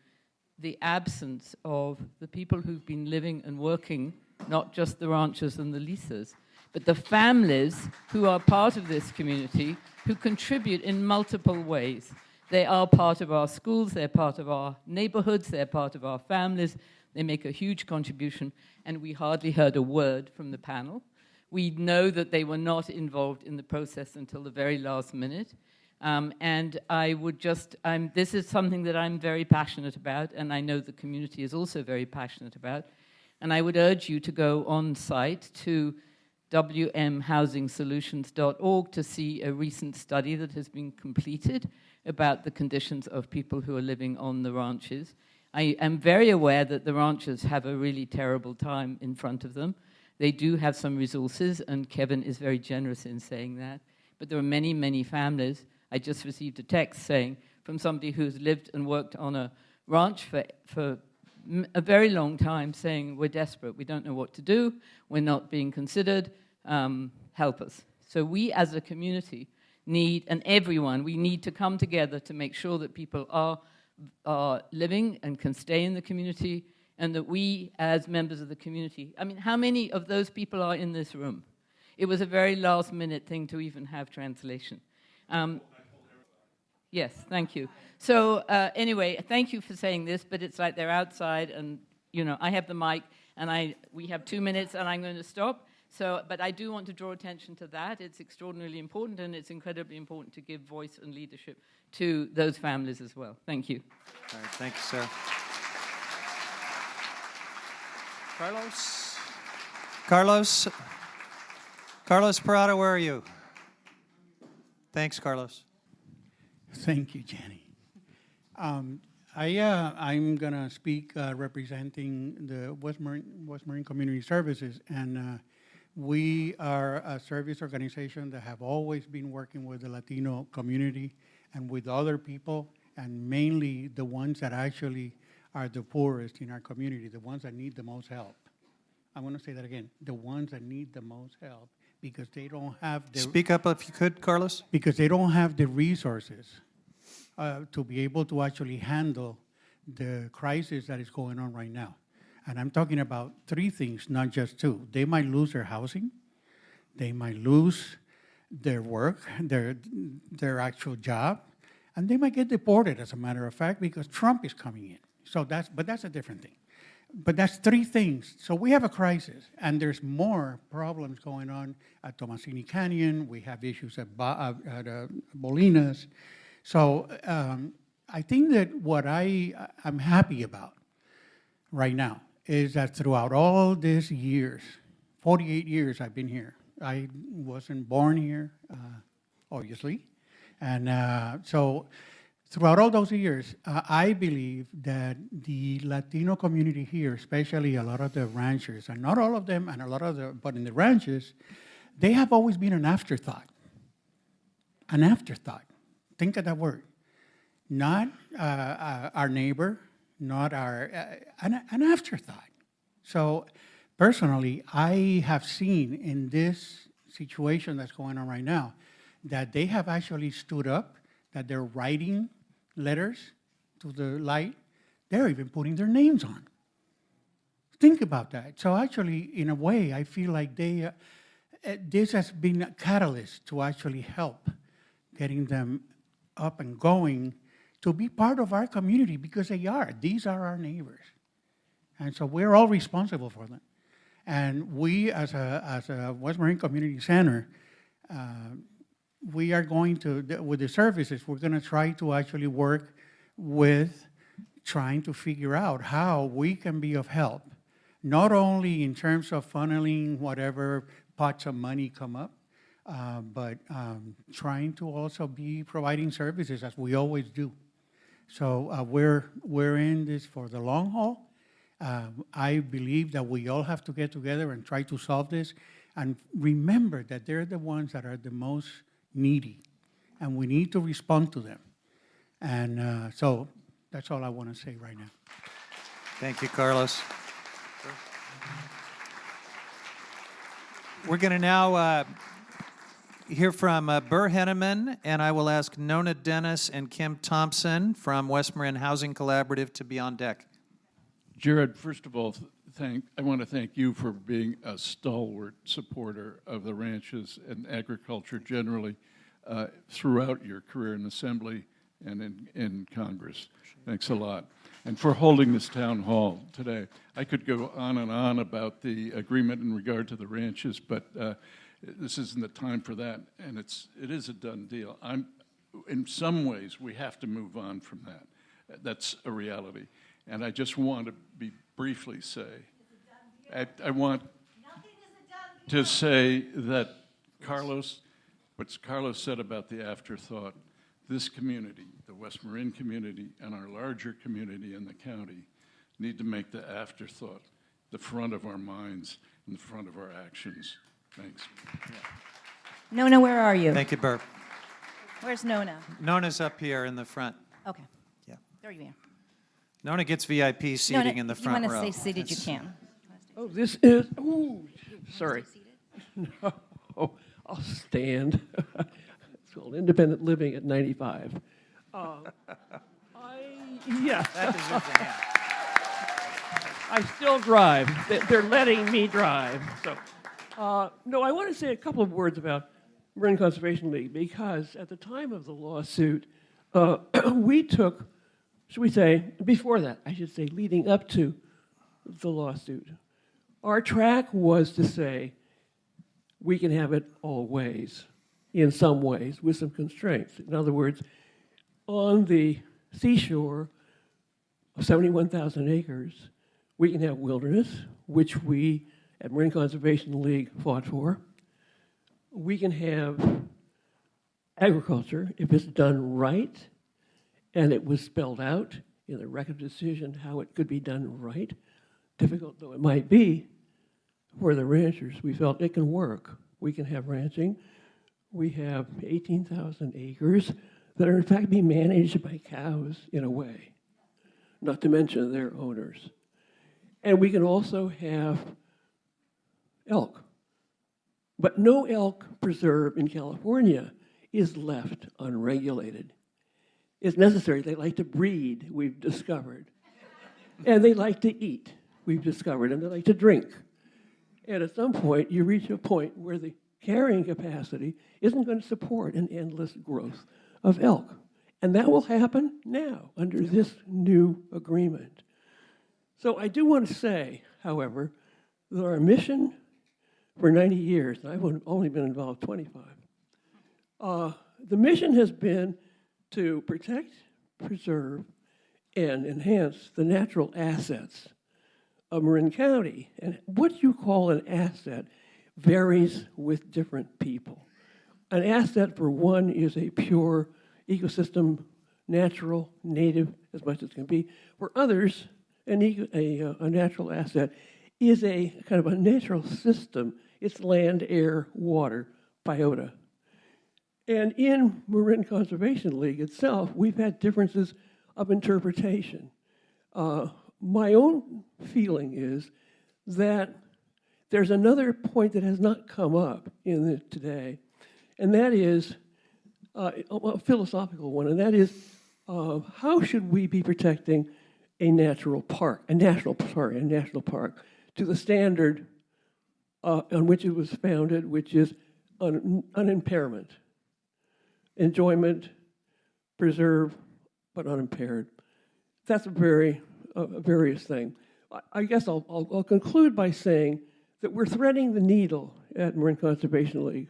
the absence of the people who've been living and working, not just the ranchers and the leasers, but the families who are part of this community who contribute in multiple ways. They are part of our schools, they're part of our neighborhoods, they're part of our families. They make a huge contribution, and we hardly heard a word from the panel. We know that they were not involved in the process until the very last minute. And I would just, this is something that I'm very passionate about, and I know the community is also very passionate about. And I would urge you to go on site to wmhousingsolutions.org to see a recent study that has been completed about the conditions of people who are living on the ranches. I am very aware that the ranchers have a really terrible time in front of them. They do have some resources, and Kevin is very generous in saying that. But there are many, many families. I just received a text saying from somebody who's lived and worked on a ranch for a very long time saying, we're desperate, we don't know what to do, we're not being considered, help us. So we as a community need, and everyone, we need to come together to make sure that people are living and can stay in the community, and that we as members of the community, I mean, how many of those people are in this room? It was a very last minute thing to even have translation. Yes, thank you. So anyway, thank you for saying this, but it's like they're outside, and I have the mic, and we have 2 minutes, and I'm going to stop. So, but I do want to draw attention to that. It's extraordinarily important, and it's incredibly important to give voice and leadership to those families as well. Thank you. All right, thank you, Sarah. Carlos? Carlos Parada, where are you? Thanks, Carlos. Thank you, Jenny. I'm going to speak representing the West Marin Community Services, and we are a service organization that have always been working with the Latino community and with other people, and mainly the ones that actually are the poorest in our community, the ones that need the most help. I want to say that again, the ones that need the most help, because they don't have the... Speak up if you could, Carlos. Because they don't have the resources to be able to actually handle the crisis that is going on right now. And I'm talking about 3 things, not just 2. They might lose their housing, they might lose their work, their actual job, and they might get deported, as a matter of fact, because Trump is coming in. So that's a different thing. But that's 3 things. So we have a crisis, and there's more problems going on at Tomasini Canyon. We have issues at Bolinas. So I think that what I'm happy about right now is that throughout all these years, 48 years I've been here. I wasn't born here, obviously. And so throughout all those years, I believe that the Latino community here, especially a lot of the ranchers, and not all of them, and a lot of but in the ranches, they have always been an afterthought. An afterthought. Think of that word. Not our neighbor, not an afterthought. So personally, I have seen in this situation that's going on right now that they have actually stood up, that they're writing letters to the light. They're even putting their names on. Think about that. So actually, in a way, I feel like this has been a catalyst to actually help getting them up and going to be part of our community, because they are. These are our neighbors. And so we're all responsible for them. And we, as a West Marin Community Center, we are going to, with the services, we're going to try to actually work with trying to figure out how we can be of help, not only in terms of funneling whatever pots of money come up, but trying to also be providing services as we always do. So we're in this for the long haul. I believe that we all have to get together and try to solve this, and remember that they're the ones that are the most needy, and we need to respond to them. And so that's all I want to say right now. Thank you, Carlos. We're going to now hear from Burr Henneman, and I will ask Nona Dennis and Kim Thompson from West Marin Housing Collaborative to be on deck. Jared, first of all, I want to thank you for being a stalwart supporter of the ranches and agriculture generally throughout your career in Assembly and in Congress. Thanks a lot. And for holding this town hall today. I could go on and on about the agreement in regard to the ranches, but this isn't the time for that, and it is a done deal. In some ways, we have to move on from that. That's a reality. And I just want to briefly say, I want to say that what Carlos said about the afterthought, this community, the West Marin community, and our larger community in the county need to make the afterthought the front of our minds and the front of our actions. Thanks. Yeah. Nona, where are you? Thank you, Burr. Where's Nona? Nona's up here in the front. Okay. Yeah. There you are. Nona gets VIP seating Nona, in the front row. you want to stay seated, you can. Oh, this is, ooh, sorry. No, I'll stand. It's called independent living at 95. Yeah. That deserves a hand. I still drive. They're letting me drive. So, no, I want to say a couple of words about Marin Conservation League, because at the time of the lawsuit, we took, should we say, before that, I should say, leading up to the lawsuit, our track was to say, we can have it all ways, in some ways, with some constraints. In other words, on the seashore of 71,000 acres, we can have wilderness, which we at Marine Conservation League fought for. We can have agriculture if it's done right, and it was spelled out in the record decision how it could be done right. Difficult though it might be for the ranchers, we felt it can work. We can have ranching. We have 18,000 acres that are in fact being managed by cows in a way, not to mention their owners. And we can also have elk. But no elk preserve in California is left unregulated. It's necessary. They like to breed, we've discovered. And they like to eat, we've discovered. And they like to drink. And at some point, you reach a point where the carrying capacity isn't going to support an endless growth of elk. And that will happen now under this new agreement. So I do want to say, however, that our mission for 90 years, and I've only been involved 25, the mission has been to protect, preserve, and enhance the natural assets of Marin County. And what you call an asset varies with different people. An asset, for one, is a pure ecosystem, natural, native, as much as can be. For others, a natural asset is a kind of a natural system. It's land, air, water, biota. And in Marin Conservation League itself, we've had differences of interpretation. My own feeling is that there's another point that has not come up in it today, and that is a philosophical one, and that is how should we be protecting a national park to the standard on which it was founded, which is unimpairment, enjoyment, preserve, but unimpaired. That's a very various thing. I guess I'll conclude by saying that we're threading the needle at Marin Conservation League.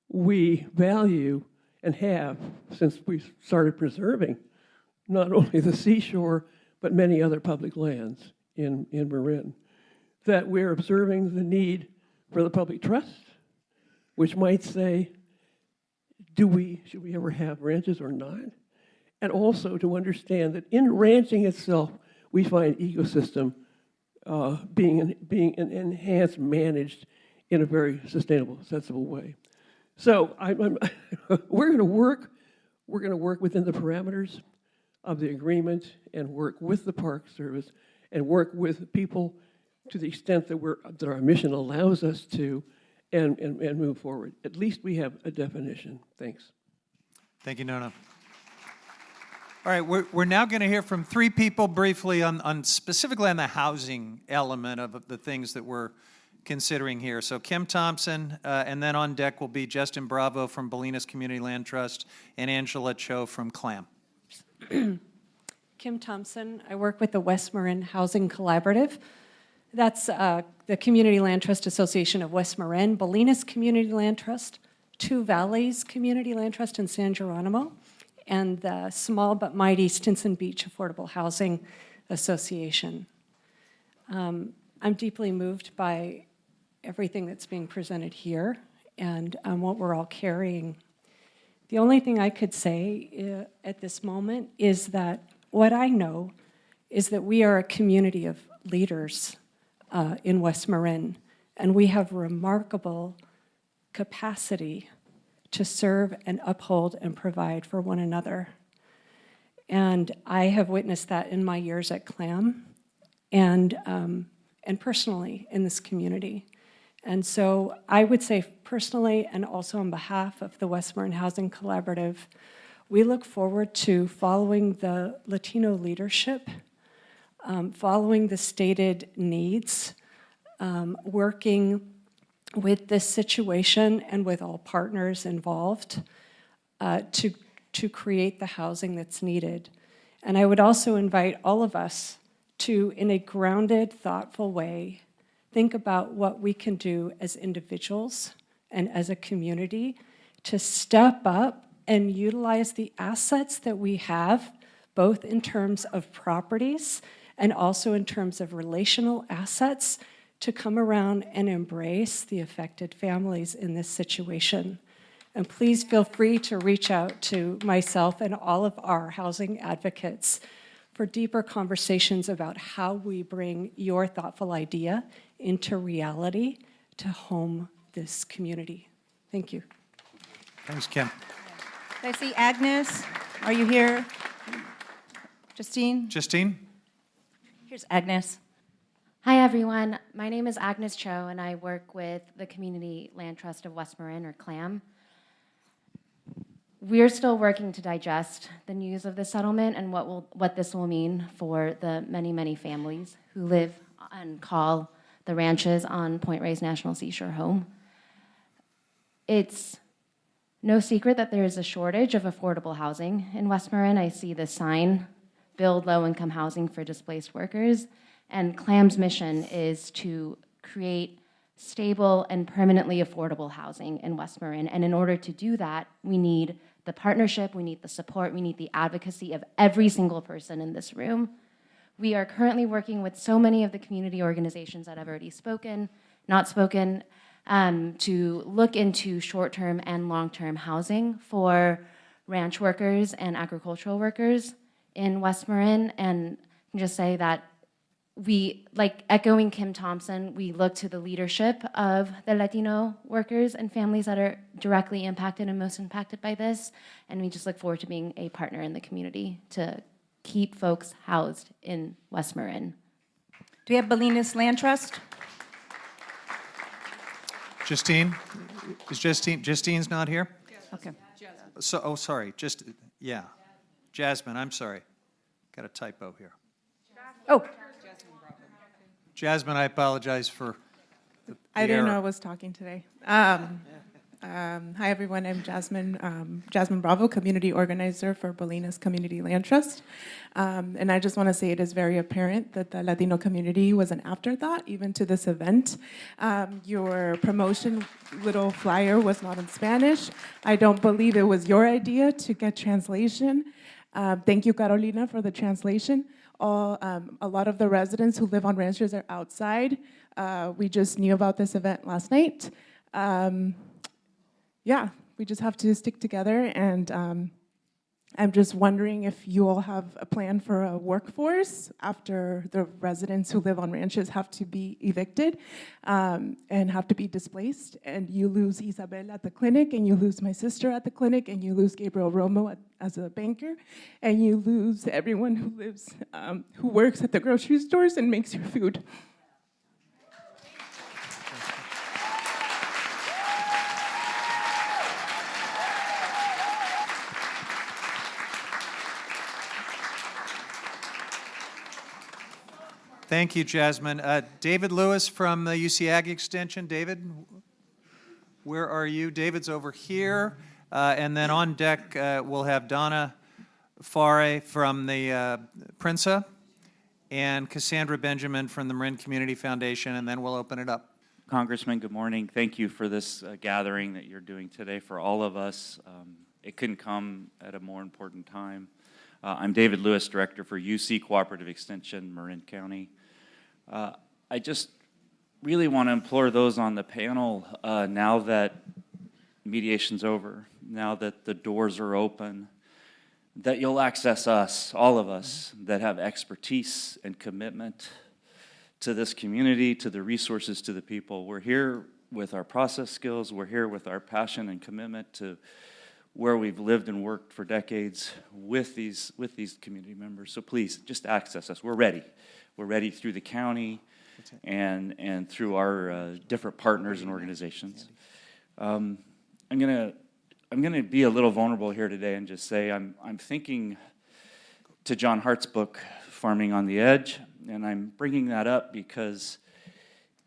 We value and have, since we started preserving, not only the seashore, but many other public lands in Marin, that we're observing the need for the public trust, which might say, should we ever have ranches or not? And also to understand that in ranching itself, we find ecosystem being enhanced, managed in a very sustainable, sensible way. So we're going to work within the parameters of the agreement and work with the Park Service and work with people to the extent that our mission allows us to and move forward. At least we have a definition. Thanks. Thank you, Nona. All right, we're now going to hear from three people briefly on specifically on the housing element of the things that we're considering here. So Kim Thompson, and then on deck will be Justin Bravo from Bolinas Community Land Trust and Angela Cho from CLAM. Kim Thompson. I work with the West Marin Housing Collaborative. That's the Community Land Trust Association of West Marin, Bolinas Community Land Trust, Two Valleys Community Land Trust in San Geronimo, and the small but mighty Stinson Beach Affordable Housing Association. I'm deeply moved by everything that's being presented here and what we're all carrying. The only thing I could say at this moment is that what I know is that we are a community of leaders in West Marin, and we have remarkable capacity to serve and uphold and provide for one another. And I have witnessed that in my years at CLAM and personally in this community. And so I would say personally and also on behalf of the West Marin Housing Collaborative, we look forward to following the Latino leadership, following the stated needs, working with this situation and with all partners involved to create the housing that's needed. And I would also invite all of us to, in a grounded, thoughtful way, think about what we can do as individuals and as a community to step up and utilize the assets that we have, both in terms of properties and also in terms of relational assets, to come around and embrace the affected families in this situation. And please feel free to reach out to myself and all of our housing advocates for deeper conversations about how we bring your thoughtful idea into reality to home this community. Thank you. Thanks, Kim. Did I see Agnes? Are you here? Justine? Justine? Here's Agnes. Hi, everyone. My name is Agnes Cho, and I work with the Community Land Trust of West Marin, or CLAM. We're still working to digest the news of the settlement and what this will mean for the many, many families who live and call the ranches on Point Reyes National Seashore home. It's no secret that there is a shortage of affordable housing in West Marin. I see the sign, build low-income housing for displaced workers, and CLAM's mission is to create stable and permanently affordable housing in West Marin. And in order to do that, we need the partnership, we need the support, we need the advocacy of every single person in this room. We are currently working with so many of the community organizations that have already spoken, not spoken, to look into short-term and long-term housing for ranch workers and agricultural workers in West Marin. And I can just say that we, like echoing Kim Thompson, we look to the leadership of the Latino workers and families that are directly impacted and most impacted by this. And we just look forward to being a partner in the community to keep folks housed in West Marin. Do we have Bolinas Land Trust? Justine? Is Justine's not here? Okay. So, oh, sorry, yeah. Jasmine, I'm sorry. Got a typo here. Oh, Jasmine, I apologize for the I didn't know I error. was talking today. Hi, everyone. I'm Jasmine Bravo, community organizer for Bolinas Community Land Trust. And I just want to say it is very apparent that the Latino community was an afterthought even to this event. Your promotion little flyer was not in Spanish. I don't believe it was your idea to get translation. Thank you, Carolina, for the translation. A lot of the residents who live on ranches are outside. We just knew about this event last night. Yeah, we just have to stick together, and I'm just wondering if you all have a plan for a workforce after the residents who live on ranches have to be evicted and have to be displaced, and you lose Isabel at the clinic, and you lose my sister at the clinic, and you lose Gabriel Romo as a banker, and you lose everyone who lives, who works at the grocery stores and makes your food. Thank you, Jasmine. David Lewis from the UC Ag Extension. David, where are you? David's over here. And then on deck, we'll have Donna Fare from the Prinsa and Cassandra Benjamin from the Marin Community Foundation, and then we'll open it up. Congressman, good morning. Thank you for this gathering that you're doing today for all of us. It couldn't come at a more important time. I'm David Lewis, Director for UC Cooperative Extension, Marin County. I just really want to implore those on the panel, now that mediation's over, now that the doors are open, that you'll access us, all of us, that have expertise and commitment to this community, to the resources, to the people. We're here with our process skills. We're here with our passion and commitment to where we've lived and worked for decades with these community members. So please, just access us. We're ready. We're ready through the county and through our different partners and organizations. I'm gonna be a little vulnerable here today and just say I'm thinking to John Hart's book, Farming on the Edge, and I'm bringing that up because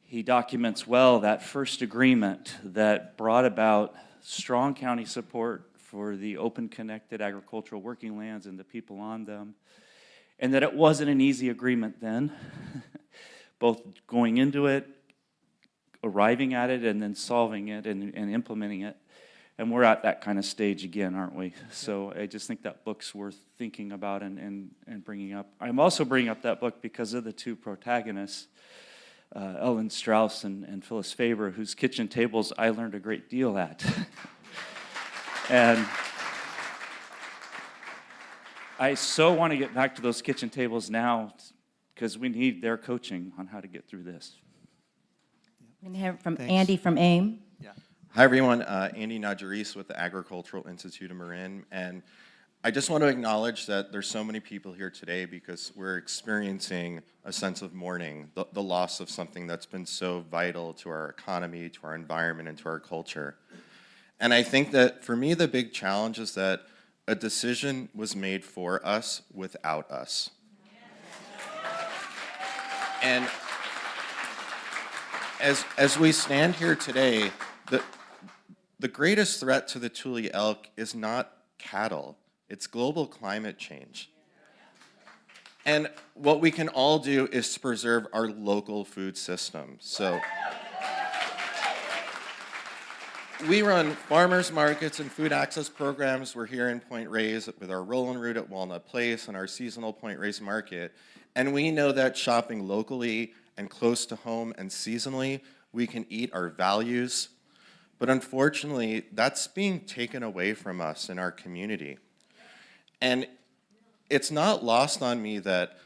he documents well that first agreement that brought about strong county support for the open, connected agricultural working lands and the people on them, and that it wasn't an easy agreement then, both going into it, arriving at it and then solving it and implementing it. And we're at that kind of stage again, aren't we? So I just think that book's worth thinking about and bringing up. I'm also bringing up that book because of the two protagonists, Ellen Strauss and Phyllis Faber, whose kitchen tables I learned a great deal at. And I so want to get back to those kitchen tables now because we need their coaching on how to get through this. I'm going to hear from Thanks. Andy from AIM. Hi, everyone. Andy Najaris with the Agricultural Institute of Marin. And I just want to acknowledge that there's so many people here today because we're experiencing a sense of mourning, the loss of something that's been so vital to our economy, to our environment, and to our culture. And I think that for me, the big challenge is that a decision was made for us without us. And as we stand here today, the greatest threat to the Tule elk is not cattle, it's global climate change. And what we can all do is to preserve our local food system. So we run farmers markets and food access programs. We're here in Point Reyes with our roll and route at Walnut Place and our seasonal Point Reyes market. And we know that shopping locally and close to home and seasonally, we can eat our values. But unfortunately, that's being taken away from us in our community. And it's not lost on me that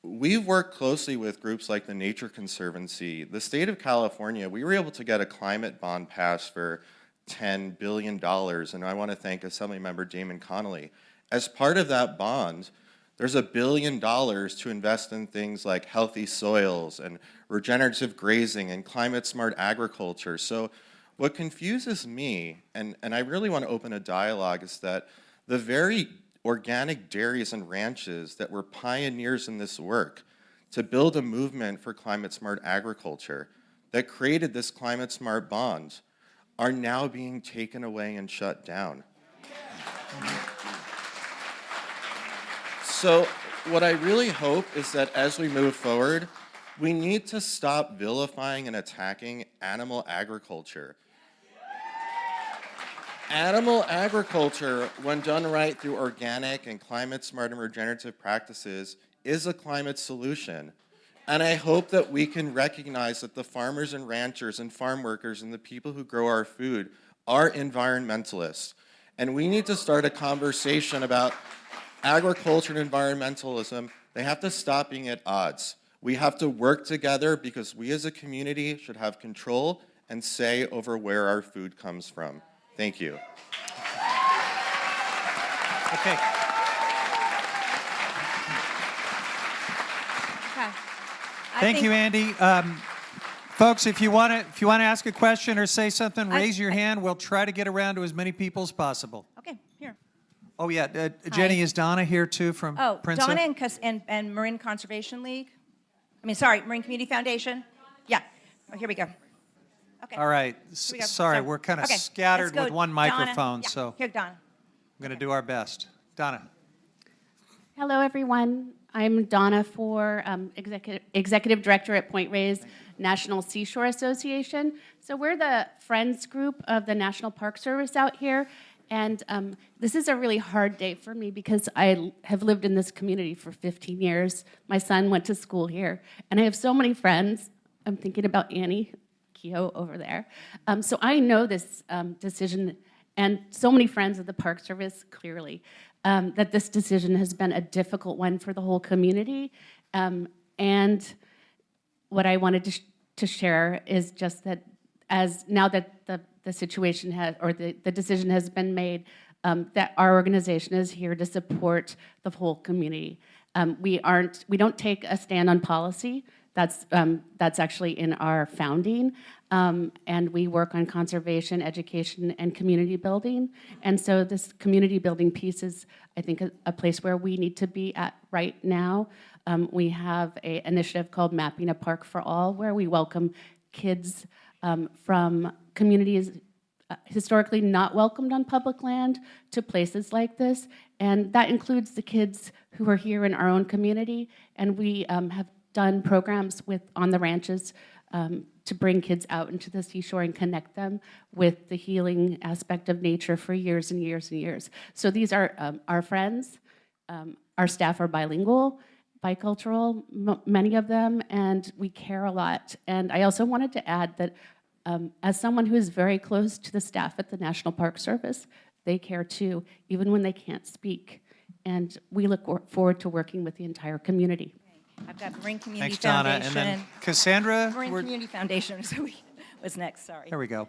we've worked closely with groups like the Nature Conservancy. The state of California, we were able to get a climate bond passed for $10 billion, and I want to thank Assemblymember Damon Connolly. As part of that bond, there's $1 billion to invest in things like healthy soils and regenerative grazing and climate-smart agriculture. So what confuses me, and I really want to open a dialogue, is that the very organic dairies and ranches that were pioneers in this work to build a movement for climate-smart agriculture that created this climate-smart bond are now being taken away and shut down. So what I really hope is that as we move forward, we need to stop vilifying and attacking animal agriculture. Animal agriculture, when done right through organic and climate-smart and regenerative practices, is a climate solution. And I hope that we can recognize that the farmers and ranchers and farm workers and the people who grow our food are environmentalists. And we need to start a conversation about agriculture and environmentalism. They have to stop being at odds. We have to work together because we as a community should have control and say over where our food comes from. Thank you. Okay. Thank you, Andy. Folks, if you want to ask a question or say something, raise your hand. We'll try to get around to as many people as possible. Okay, here. Oh, yeah. Jenny, is Donna here, too, from Princeton? Donna and Marin Conservation League. Marin Community Foundation. Yeah. Oh, here we go. Okay. All right. Here we go. Sorry, So- we're kind of okay, scattered let's go, with one Donna. microphone, Yeah, so here, Donna. I'm going to do our best. Donna. Hello, everyone. I'm Donna Executive Director at Point Reyes National Seashore Association. So we're the friends group of the National Park Service out here. And this is a really hard day for me because I have lived in this community for 15 years. My son went to school here. And I have so many friends. I'm thinking about Annie Keogh over there. So I know this decision, and so many friends of the Park Service, clearly, that this decision has been a difficult one for the whole community. And what I wanted to share is just that now that the situation has, or the decision has been made, that our organization is here to support the whole community. We don't take a stand on policy. That's actually in our founding, and we work on conservation, education, and community building. And so this community building piece is, I think, a place where we need to be at right now. We have an initiative called Mapping a Park for All, where we welcome kids from communities historically not welcomed on public land to places like this. And that includes the kids who are here in our own community. And we have done programs on the ranches to bring kids out into the seashore and connect them with the healing aspect of nature for years and years and years. So these are our friends. Our staff are bilingual, bicultural, many of them, and we care a lot. And I also wanted to add that as someone who is very close to the staff at the National Park Service, they care too, even when they can't speak. And we look forward to working with the entire community. I've got Marin Community Thanks, Donna. Foundation. And then Cassandra. Marin Community Foundation was next, sorry. There we go.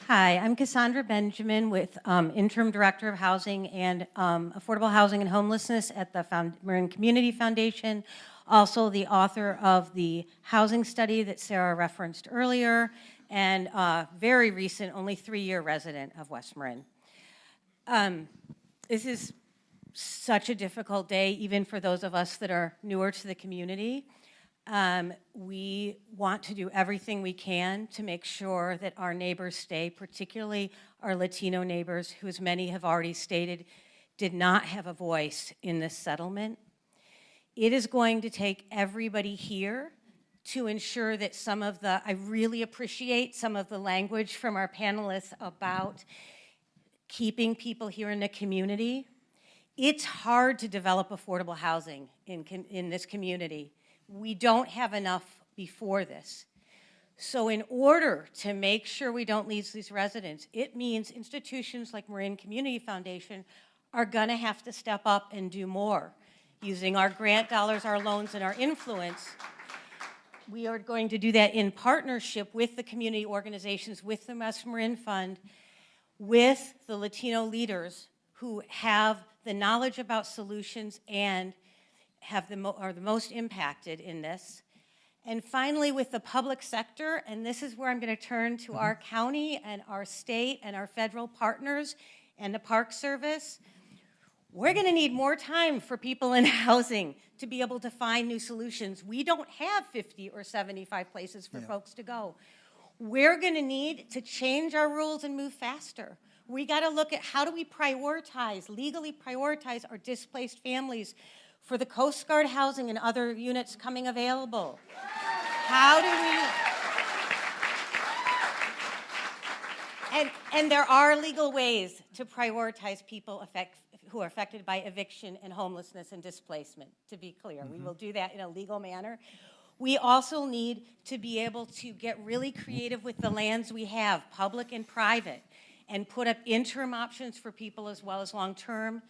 Hi, I'm Cassandra Benjamin with Interim Director of Housing and Affordable Housing and Homelessness at the Marin Community Foundation, also the author of the housing study that Sarah referenced earlier, and very recent, only 3-year resident of West Marin. This is such a difficult day, even for those of us that are newer to the community. We want to do everything we can to make sure that our neighbors stay, particularly our Latino neighbors, who, as many have already stated, did not have a voice in this settlement. It is going to take everybody here to ensure that I really appreciate some of the language from our panelists about keeping people here in the community. It's hard to develop affordable housing in this community. We don't have enough before this. So in order to make sure we don't lose these residents, it means institutions like Marin Community Foundation are gonna have to step up and do more. Using our grant dollars, our loans, and our influence, we are going to do that in partnership with the community organizations, with the West Marin Fund, with the Latino leaders who have the knowledge about solutions and are the most impacted in this. And finally, with the public sector, and this is where I'm going to turn to our county and our state and our federal partners and the Park Service, we're going to need more time for people in housing to be able to find new solutions. We don't have 50 or 75 places for folks to go. We're going to need to change our rules and move faster. We got to look at how do we legally prioritize our displaced families for the Coast Guard housing and other units coming available. How do we... And there are legal ways to prioritize people who are affected by eviction and homelessness and displacement, to be clear. We will do that in a legal manner. We also need to be able to get really creative with the lands we have, public and private, and put up interim options for people as well as long-term.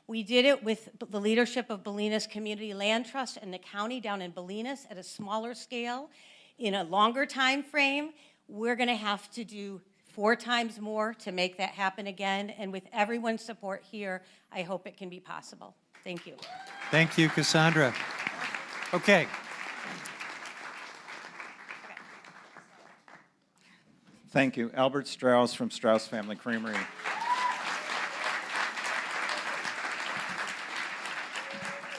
We did it with the leadership of Bolinas Community Land Trust and the county down in Bolinas at a smaller scale. In a longer time frame, we're going to have to do 4 times more to make that happen again. And with everyone's support here, I hope it can be possible. Thank you. Thank you, Cassandra. Okay. Thank you. Albert Strauss from Strauss Family Creamery.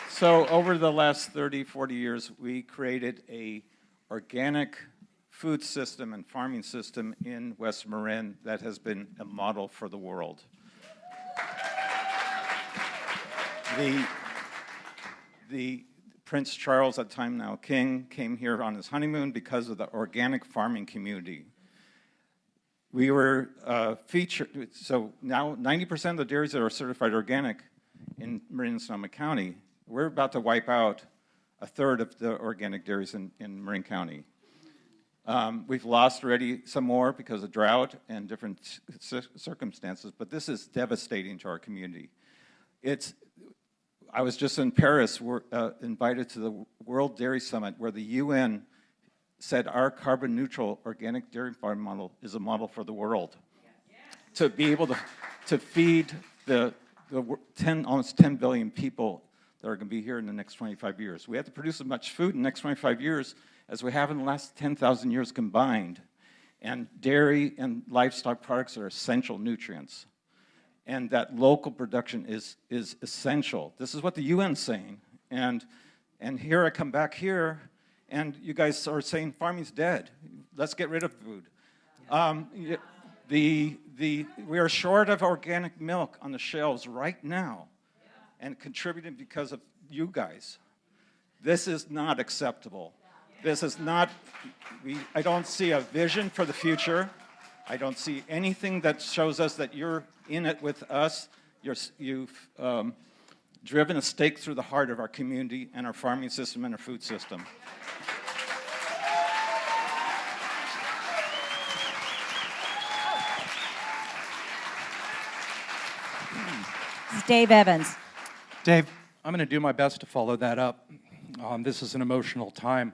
So over the last 30, 40 years, we created a organic food system and farming system in West Marin that has been a model for the world. The Prince Charles, at the time now king, came here on his honeymoon because of the organic farming community. We were featured, so now 90% of the dairies that are certified organic in Marin and Sonoma County, we're about to wipe out a third of the organic dairies in Marin County. We've lost already some more because of drought and different circumstances, but this is devastating to our community. I was just in Paris, we're invited to the World Dairy Summit where the UN said our carbon neutral organic dairy farm model is a model for the world. To be able to feed the almost 10 billion people that are going to be here in the next 25 years. We have to produce as much food in the next 25 years as we have in the last 10,000 years combined. And dairy and livestock products are essential nutrients. And that local production is essential. This is what the UN's saying. And here I come back here, and you guys are saying farming's dead. Let's get rid of food. We are short of organic milk on the shelves right now, and contributing because of you guys. This is not acceptable. This is not, I don't see a vision for the future. I don't see anything that shows us that you're in it with us. You've driven a stake through the heart of our community and our farming system and our food system. This is Dave Evans. Dave. I'm going to do my best to follow that up. This is an emotional time.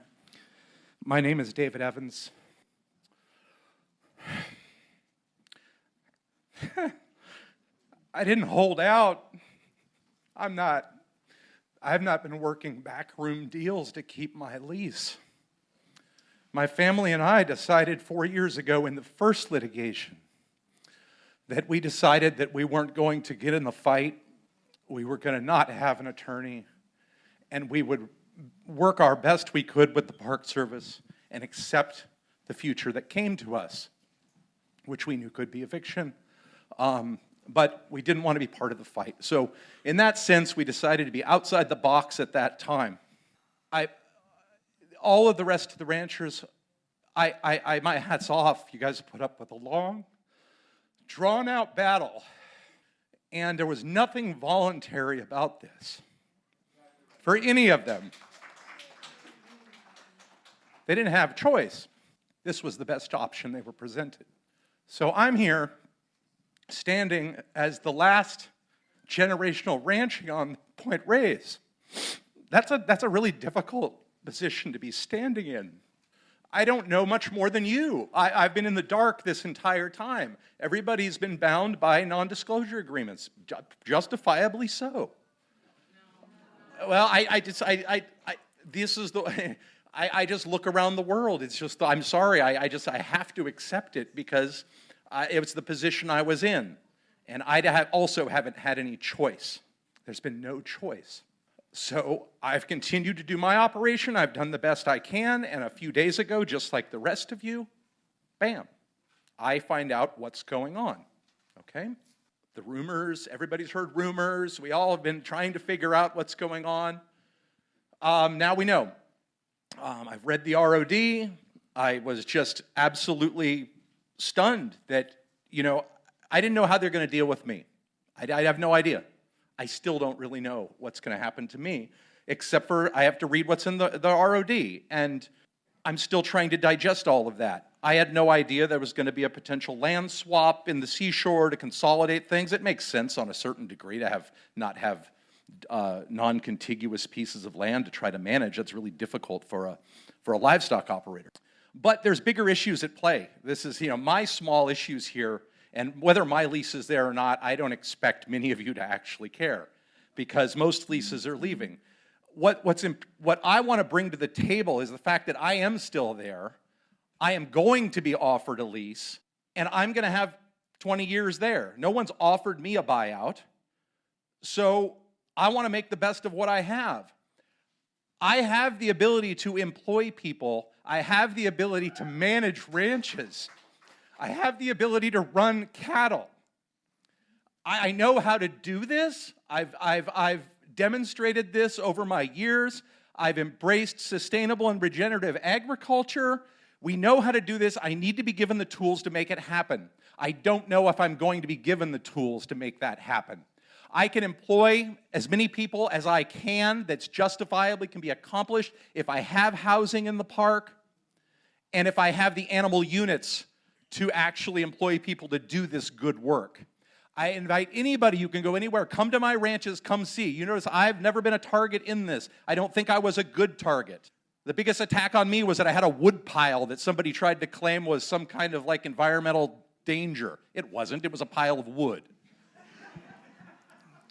My name is David Evans. I didn't hold out. I have not been working backroom deals to keep my lease. My family and I decided 4 years ago in the first litigation that we decided that we weren't going to get in the fight. We were going to not have an attorney, and we would work our best we could with the Park Service and accept the future that came to us, which we knew could be eviction. But we didn't want to be part of the fight. So in that sense, we decided to be outside the box at that time. All of the rest of the ranchers, my hat's off. You guys put up with a long, drawn-out battle, and there was nothing voluntary about this for any of them. They didn't have a choice. This was the best option they were presented. So I'm here standing as the last generational ranching on Point Reyes. That's a really difficult position to be standing in. I don't know much more than you. I've been in the dark this entire time. Everybody's been bound by non-disclosure agreements, justifiably so. Well, this is the, I just look around the world. It's just, I'm sorry, I have to accept it because it was the position I was in. And I also haven't had any choice. There's been no choice. So I've continued to do my operation. I've done the best I can. And a few days ago, just like the rest of you, bam, I find out what's going on, okay? The rumors, everybody's heard rumors. We all have been trying to figure out what's going on. Now we know. I've read the ROD. I was just absolutely stunned that, I didn't know how they're going to deal with me. I have no idea. I still don't really know what's going to happen to me, except for I have to read what's in the ROD, and I'm still trying to digest all of that. I had no idea there was going to be a potential land swap in the seashore to consolidate things. It makes sense on a certain degree to not have non-contiguous pieces of land to try to manage. That's really difficult for a livestock operator. But there's bigger issues at play. This is, my small issues here. And whether my lease is there or not, I don't expect many of you to actually care because most leases are leaving. What I want to bring to the table is the fact that I am still there. I am going to be offered a lease, and I'm going to have 20 years there. No one's offered me a buyout, so I want to make the best of what I have. I have the ability to employ people. I have the ability to manage ranches. I have the ability to run cattle. I know how to do this. I've demonstrated this over my years. I've embraced sustainable and regenerative agriculture. We know how to do this. I need to be given the tools to make it happen. I don't know if I'm going to be given the tools to make that happen. I can employ as many people as I can that's justifiably can be accomplished if I have housing in the park and if I have the animal units to actually employ people to do this good work. I invite anybody, you can go anywhere, come to my ranches, come see. You notice I've never been a target in this. I don't think I was a good target. The biggest attack on me was that I had a wood pile that somebody tried to claim was some kind of like environmental danger. It wasn't, it was a pile of wood.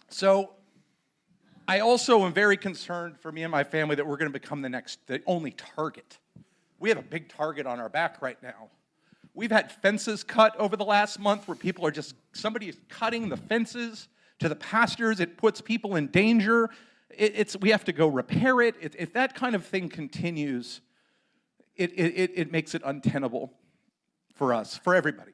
So I also am very concerned for me and my family that we're going to become the only target. We have a big target on our back right now. We've had fences cut over the last month where people are somebody is cutting the fences to the pastures. It puts people in danger. We have to go repair it. If that kind of thing continues, it makes it untenable for us, for everybody.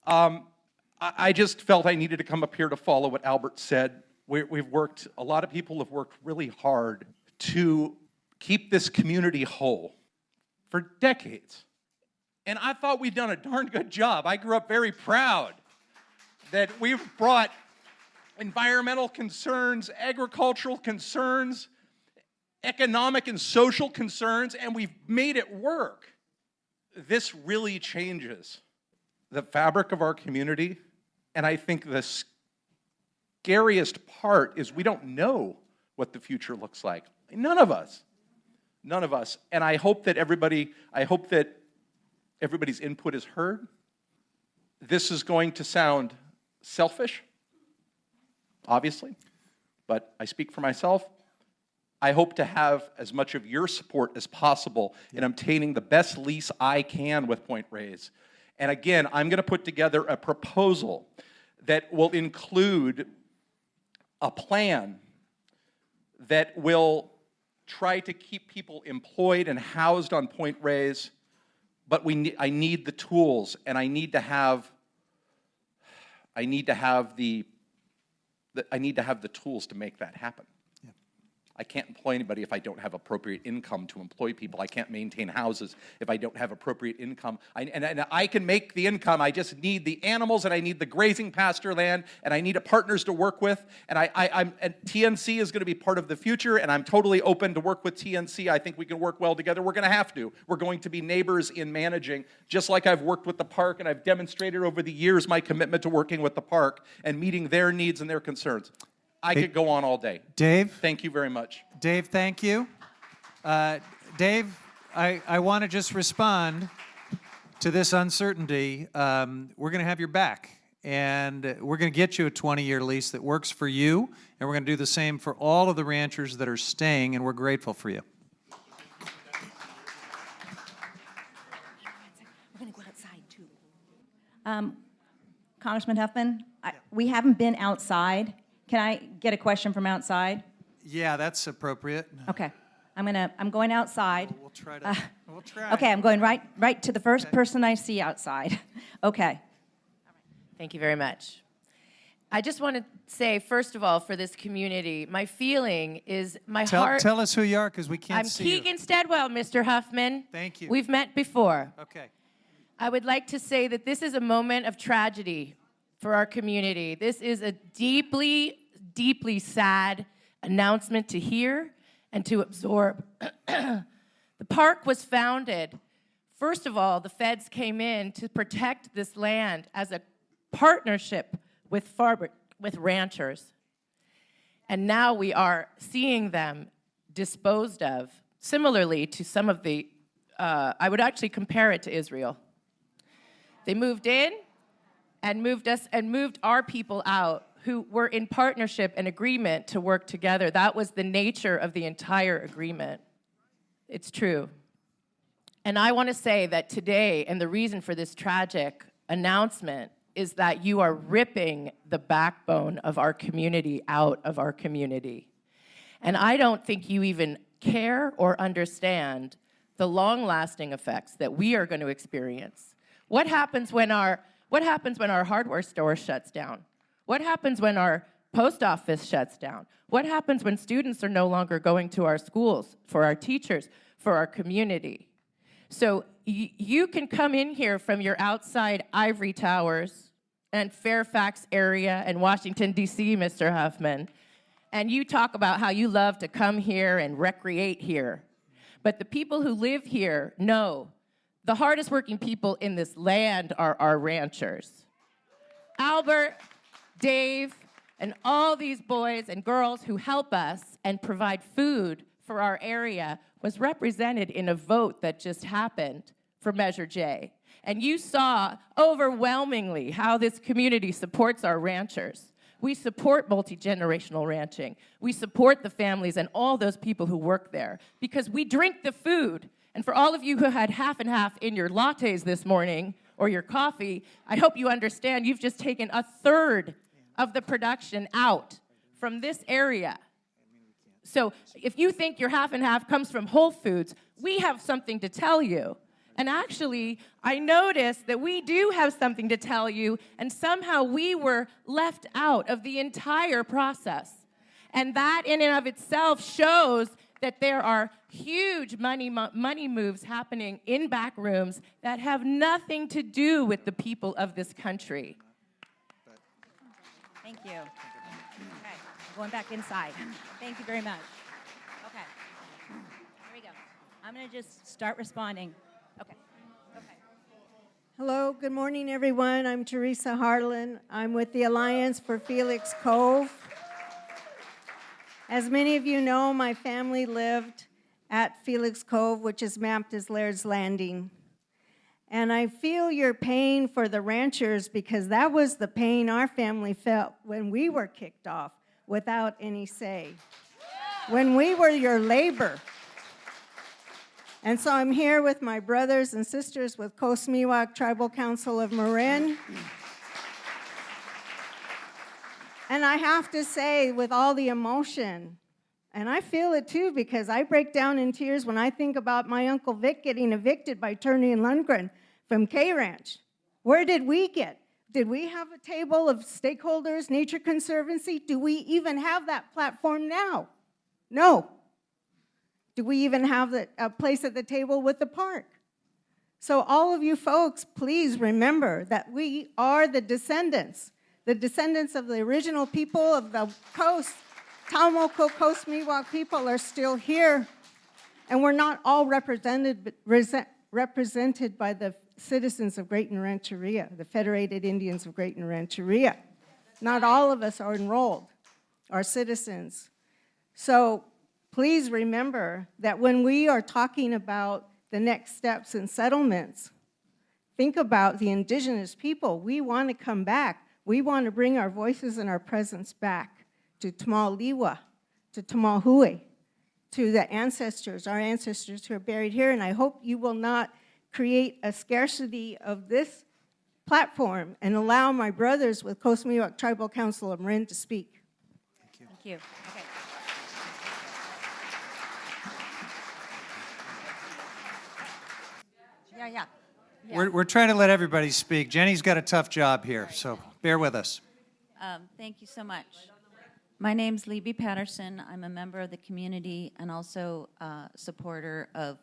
I just felt I needed to come up here to follow what Albert said. A lot of people have worked really hard to keep this community whole for decades. And I thought we'd done a darn good job. I grew up very proud that we've brought environmental concerns, agricultural concerns, economic and social concerns, and we've made it work. This really changes the fabric of our community, and I think the scariest part is we don't know what the future looks like. None of us. None of us. And I hope that everybody's input is heard. This is going to sound selfish, obviously, but I speak for myself. I hope to have as much of your support as possible in obtaining the best lease I can with Point Reyes. And again, I'm going to put together a proposal that will include a plan that will try to keep people employed and housed on Point Reyes, but I need the tools, and I need to have the tools to make that happen. I can't employ anybody if I don't have appropriate income to employ people. I can't maintain houses if I don't have appropriate income. And I can make the income. I just need the animals, and I need the grazing pasture land, and I need partners to work with. And and TNC is going to be part of the future, and I'm totally open to work with TNC. I think we can work well together. We're going to have to. We're going to be neighbors in managing, just like I've worked with the park, and I've demonstrated over the years my commitment to working with the park and meeting their needs and their concerns. I could go on all day. Dave? Thank you very much. Dave, thank you. Dave, I want to just respond to this uncertainty. We're going to have your back, and we're going to get you a 20-year lease that works for you, and we're going to do the same for all of the ranchers that are staying, and we're grateful for you. We're going to go outside, too. Congressman Huffman, we haven't been outside. Can I get a question from outside? Yeah, that's appropriate. Okay. I'm going outside. We'll try. Okay, I'm going right to the first person I see outside. Okay. Thank you very much. I just want to say, first of all, for this community, my feeling is my heart... Tell us who you are, because we can't see you. I'm Keegan Steadwell, Mr. Huffman. Thank you. We've met before. Okay. I would like to say that this is a moment of tragedy for our community. This is a deeply, deeply sad announcement to hear and to absorb. The park was founded, first of all, the feds came in to protect this land as a partnership with ranchers. And now we are seeing them disposed of, similarly to some of the, I would actually compare it to Israel. They moved in and moved our people out who were in partnership and agreement to work together. That was the nature of the entire agreement. It's true. And I want to say that today, and the reason for this tragic announcement is that you are ripping the backbone of our community out of our community. And I don't think you even care or understand the long-lasting effects that we are going to experience. What happens when our hardware store shuts down? What happens when our post office shuts down? What happens when students are no longer going to our schools, for our teachers, for our community? So you can come in here from your outside ivory towers and Fairfax area and Washington, D.C., Mr. Huffman, and you talk about how you love to come here and recreate here. But the people who live here know the hardest working people in this land are our ranchers. Albert, Dave, and all these boys and girls who help us and provide food for our area was represented in a vote that just happened for Measure J. And you saw overwhelmingly how this community supports our ranchers. We support multi-generational ranching. We support the families and all those people who work there because we drink the food. And for all of you who had half and half in your lattes this morning or your coffee, I hope you understand you've just taken a third of the production out from this area. So if you think your half and half comes from Whole Foods, we have something to tell you. And actually, I noticed that we do have something to tell you, and somehow we were left out of the entire process. And that in and of itself shows that there are huge money moves happening in back rooms that have nothing to do with the people of this country. Thank you. Okay, going back inside. Thank you very much. Okay, here we go. I'm going to just start responding. Okay. Hello, good morning, everyone. I'm Teresa Harlan. I'm with the Alliance for Felix Cove. As many of you know, my family lived at Felix Cove, which is mapped as Laird's Landing. And I feel your pain for the ranchers because that was the pain our family felt when we were kicked off without any say, when we were your labor. And so I'm here with my brothers and sisters with Coast Miwok Tribal Council of Marin. And I have to say, with all the emotion, and I feel it too because I break down in tears when I think about my Uncle Vic getting evicted by Turney and Lundgren from K Ranch. Where did we get? Did we have a table of stakeholders, Nature Conservancy? Do we even have that platform now? No. Do we even have a place at the table with the park? So all of you folks, please remember that we are the descendants of the original people of the coast. Taumoko Coast Miwok people are still here, and we're not all represented by the citizens of Great Rancheria, the Federated Indians of Great Rancheria. Not all of us are enrolled, are citizens. So please remember that when we are talking about the next steps in settlements, think about the indigenous people. We want to come back. We want to bring our voices and our presence back to Tamauliwa, to Tamahui, to the ancestors, our ancestors who are buried here. And I hope you will not create a scarcity of this platform and allow my brothers with Coast Miwok Tribal Council of Marin to speak. Thank you. Okay. Yeah. We're trying to let everybody speak. Jenny's got a tough job here, so bear with us. Thank you so much. My name's Libby Patterson. I'm a member of the community and also a supporter of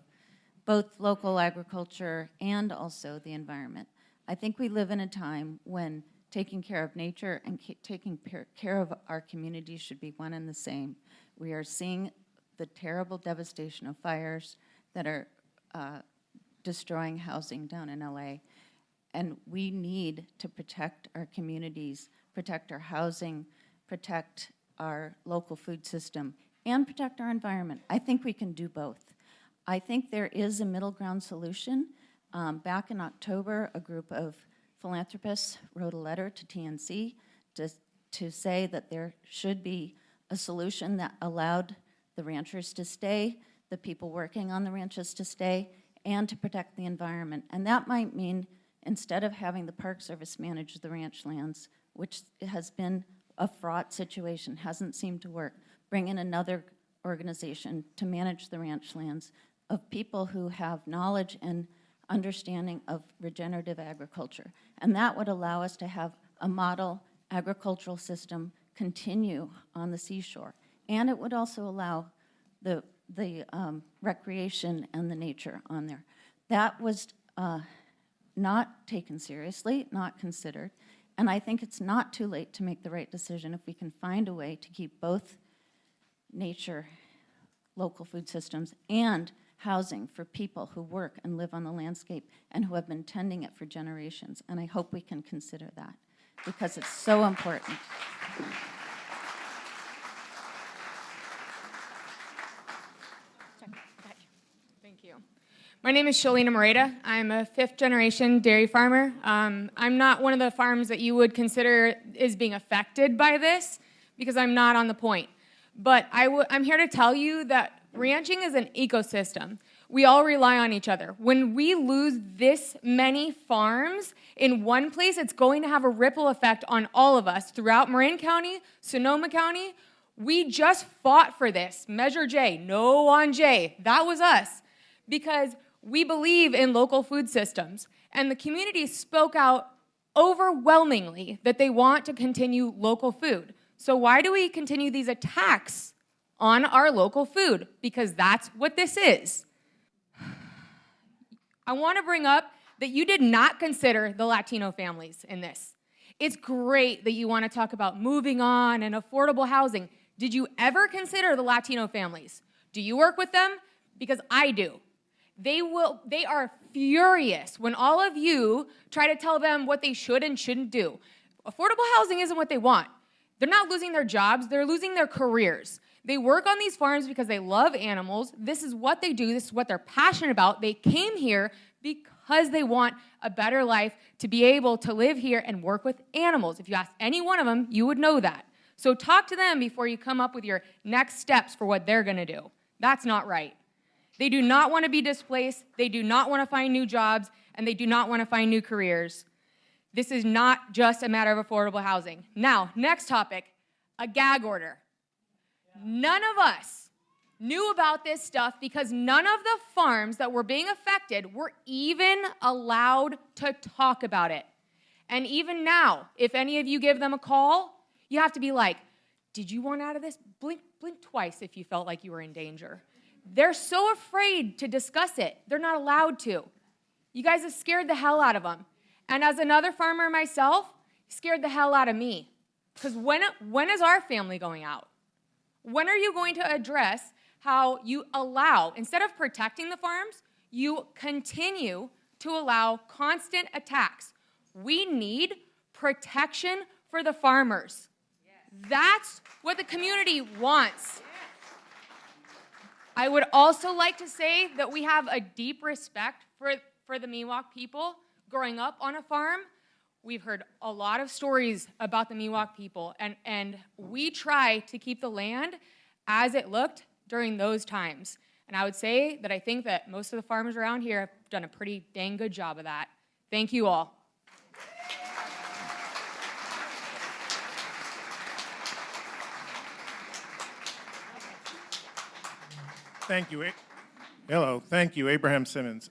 both local agriculture and also the environment. I think we live in a time when taking care of nature and taking care of our communities should be one and the same. We are seeing the terrible devastation of fires that are destroying housing down in LA. And we need to protect our communities, protect our housing, protect our local food system, and protect our environment. I think we can do both. I think there is a middle ground solution. Back in October, a group of philanthropists wrote a letter to TNC to say that there should be a solution that allowed the ranchers to stay, the people working on the ranches to stay, and to protect the environment. And that might mean instead of having the Park Service manage the ranch lands, which has been a fraught situation, hasn't seemed to work, bring in another organization to manage the ranch lands of people who have knowledge and understanding of regenerative agriculture. And that would allow us to have a model agricultural system continue on the seashore. And it would also allow the recreation and the nature on there. That was not taken seriously, not considered, and I think it's not too late to make the right decision if we can find a way to keep both nature, local food systems, and housing for people who work and live on the landscape and who have been tending it for generations. And I hope we can consider that because it's so important. Thank you. My name is Shalina Moreta. I'm a fifth-generation dairy farmer. I'm not one of the farms that you would consider is being affected by this because I'm not on the point. But I'm here to tell you that ranching is an ecosystem. We all rely on each other. When we lose this many farms in one place, it's going to have a ripple effect on all of us throughout Marin County, Sonoma County. We just fought for this. Measure J, no on J. That was us. Because we believe in local food systems. And the community spoke out overwhelmingly that they want to continue local food. So why do we continue these attacks on our local food, because that's what this is. I want to bring up that you did not consider the Latino families in this. It's great that you want to talk about moving on and affordable housing. Did you ever consider the Latino families? Do you work with them? Because I do. They are furious when all of you try to tell them what they should and shouldn't do. Affordable housing isn't what they want. They're not losing their jobs, they're losing their careers. They work on these farms because they love animals. This is what they do, this is what they're passionate about. They came here because they want a better life, to be able to live here and work with animals. If you ask any one of them, you would know that. So talk to them before you come up with your next steps for what they're gonna do. That's not right. They do not want to be displaced, they do not want to find new jobs, and they do not want to find new careers. This is not just a matter of affordable housing. Now, next topic, a gag order. None of us knew about this stuff because none of the farms that were being affected were even allowed to talk about it. And even now, if any of you give them a call, you have to be like, did you want out of this? Blink twice if you felt like you were in danger. They're so afraid to discuss it. They're not allowed to. You guys have scared the hell out of them. And as another farmer myself, scared the hell out of me. Because when is our family going out? When are you going to address how you allow, instead of protecting the farms, you continue to allow constant attacks? We need protection for the farmers. That's what the community wants. I would also like to say that we have a deep respect for the Miwok people. Growing up on a farm, we've heard a lot of stories about the Miwok people, and we try to keep the land as it looked during those times. And I would say that I think that most of the farmers around here have done a pretty dang good job of that. Thank you all. Thank you. Hello, thank you, Abraham Simmons.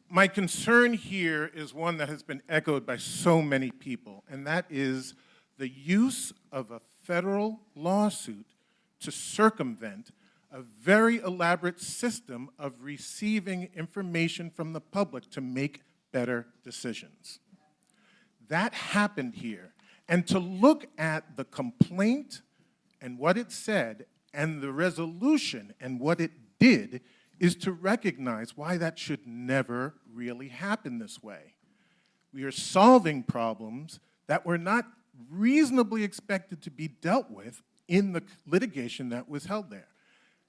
My concern here is one that has been echoed by so many people, and that is the use of a federal lawsuit to circumvent a very elaborate system of receiving information from the public to make better decisions. That happened here. And to look at the complaint and what it said and the resolution and what it did is to recognize why that should never really happen this way. We are solving problems that were not reasonably expected to be dealt with in the litigation that was held there.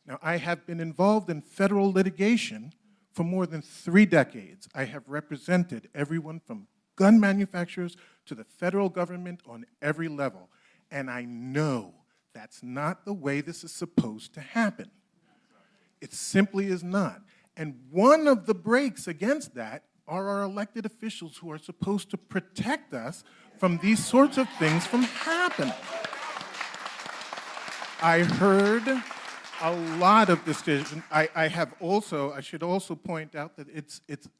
Now, I have been involved in federal litigation for more than 3 decades. I have represented everyone from gun manufacturers to the federal government on every level, and I know that's not the way this is supposed to happen. It simply is not. And one of the breaks against that are our elected officials who are supposed to protect us from these sorts of things from happening. I heard a lot of decision. I should also point out that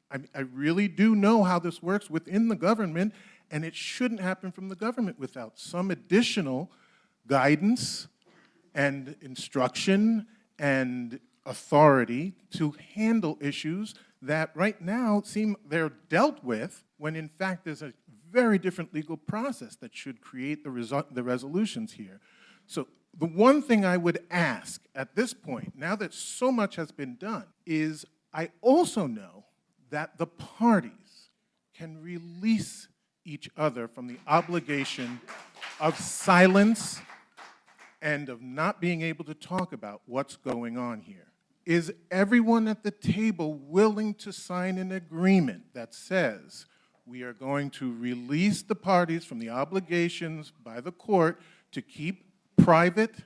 I really do know how this works within the government, and it shouldn't happen from the government without some additional guidance and instruction and authority to handle issues that right now seem they're dealt with, when in fact there's a very different legal process that should create the resolutions here. So the one thing I would ask at this point, now that so much has been done, is I also know that the parties can release each other from the obligation of silence and of not being able to talk about what's going on here. Is everyone at the table willing to sign an agreement that says we are going to release the parties from the obligations by the court to keep private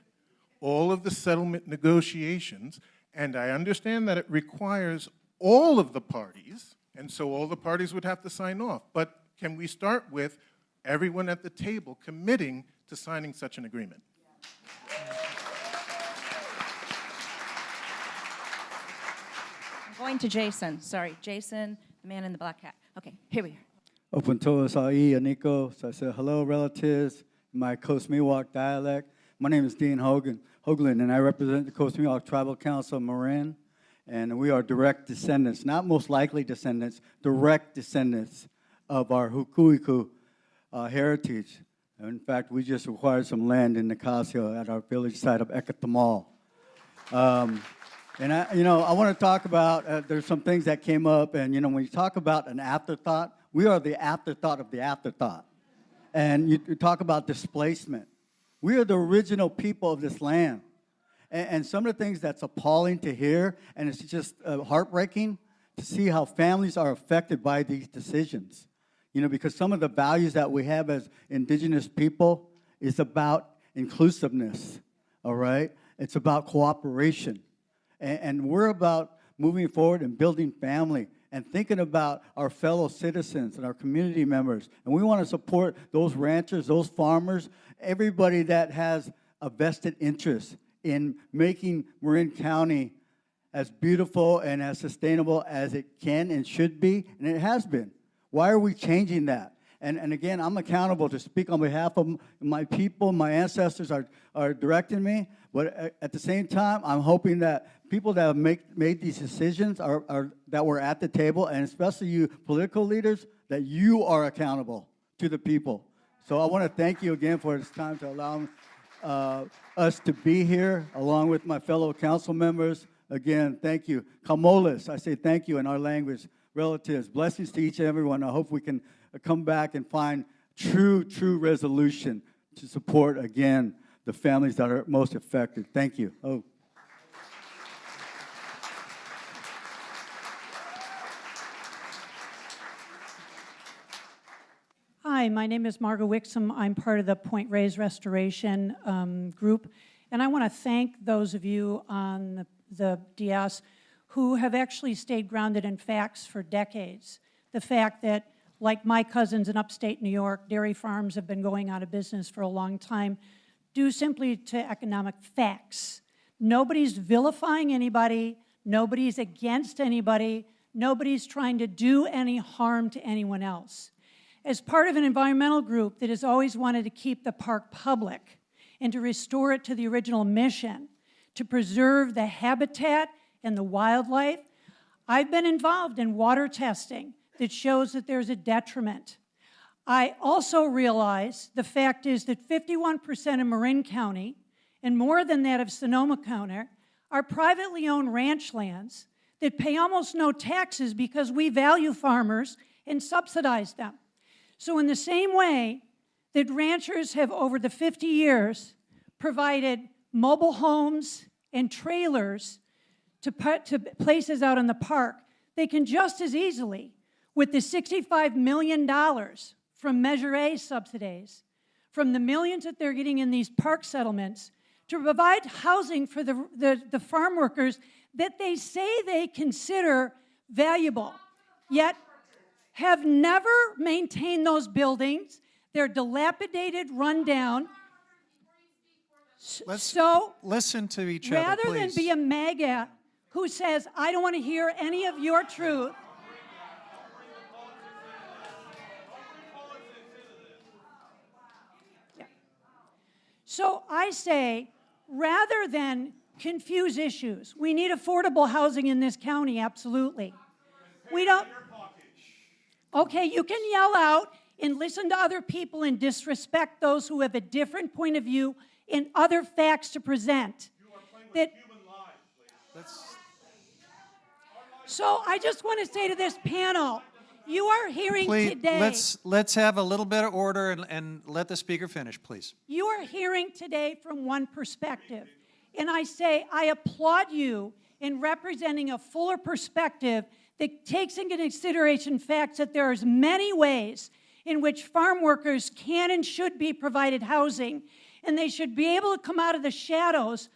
all of the settlement negotiations? And I understand that it requires all of the parties, and so all the parties would have to sign off. But can we start with everyone at the table committing to signing such an agreement? Going to Jason. Sorry, Jason, the man in the black hat. Okay, here we are. Open to us, Aniko. So I said, hello, relatives, my Coast Miwok dialect. My name is Dean Hoagland, and I represent the Coast Mohawk Tribal Council of Marin, and we are direct descendants, not most likely descendants, direct descendants of our Hukuiku heritage. In fact, we just acquired some land in Nicasio at our village site of Ekatamal. And I want to talk about, there's some things that came up, and when you talk about an afterthought, we are the afterthought of the afterthought. And you talk about displacement. We are the original people of this land. And some of the things that's appalling to hear, and it's just heartbreaking to see how families are affected by these decisions. Because some of the values that we have as indigenous people is about inclusiveness, all right? It's about cooperation. And we're about moving forward and building family and thinking about our fellow citizens and our community members. And we want to support those ranchers, those farmers, everybody that has a vested interest in making Marin County as beautiful and as sustainable as it can and should be, and it has been. Why are we changing that? And again, I'm accountable to speak on behalf of my people. My ancestors are directing me, but at the same time, I'm hoping that people that have made these decisions are that were at the table, and especially you political leaders, that you are accountable to the people. So I want to thank you again for this time to allow us to be here, along with my fellow council members. Again, thank you. Kamolis, I say thank you in our language. Relatives, blessings to each and everyone. I hope we can come back and find true resolution to support, again, the families that are most affected. Thank you. Hi, my name is Margot Wixom. I'm part of the Point Reyes Restoration group, and I want to thank those of you on the DS who have actually stayed grounded in facts for decades. The fact that, like my cousins in upstate New York, dairy farms have been going out of business for a long time, due simply to economic facts. Nobody's vilifying anybody, nobody's against anybody, nobody's trying to do any harm to anyone else. As part of an environmental group that has always wanted to keep the park public and to restore it to the original mission, to preserve the habitat and the wildlife, I've been involved in water testing that shows that there's a detriment. I also realize the fact is that 51% of Marin County and more than that of Sonoma County are privately owned ranch lands that pay almost no taxes because we value farmers and subsidize them. So in the same way that ranchers have over the 50 years provided mobile homes and trailers to places out in the park, they can just as easily, with the $65 million from Measure A subsidies, from the millions that they're getting in these park settlements, to provide housing for the farm workers that they say they consider valuable, yet have never maintained those buildings. They're dilapidated, run down. Let's so listen to each other, rather than please. be a MAGA who says, I don't want to hear any of your truth, so I say, rather than confuse issues, we need affordable housing in this county, absolutely. We don't. Okay, you can yell out and listen to other people and disrespect those who have a different point of view and other facts to present. You are playing with human lives, please. So I just want to say to this panel, you are hearing today. Let's have a little bit of order and let the speaker finish, please. You are hearing today from one perspective. And I say I applaud you in representing a fuller perspective that takes into consideration facts that there are many ways in which farm workers can and should be provided housing, and they should be able to come out of the shadows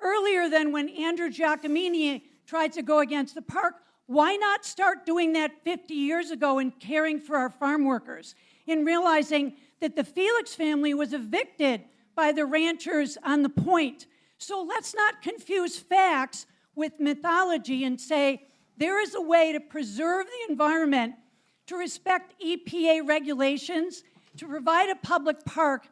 earlier than when Andrew Giacomini tried to go against the park. Why not start doing that 50 years ago and caring for our farm workers and realizing that the Felix family was evicted by the ranchers on the point? So let's not confuse facts with mythology and say there is a way to preserve the environment, to respect EPA regulations, to provide a public park,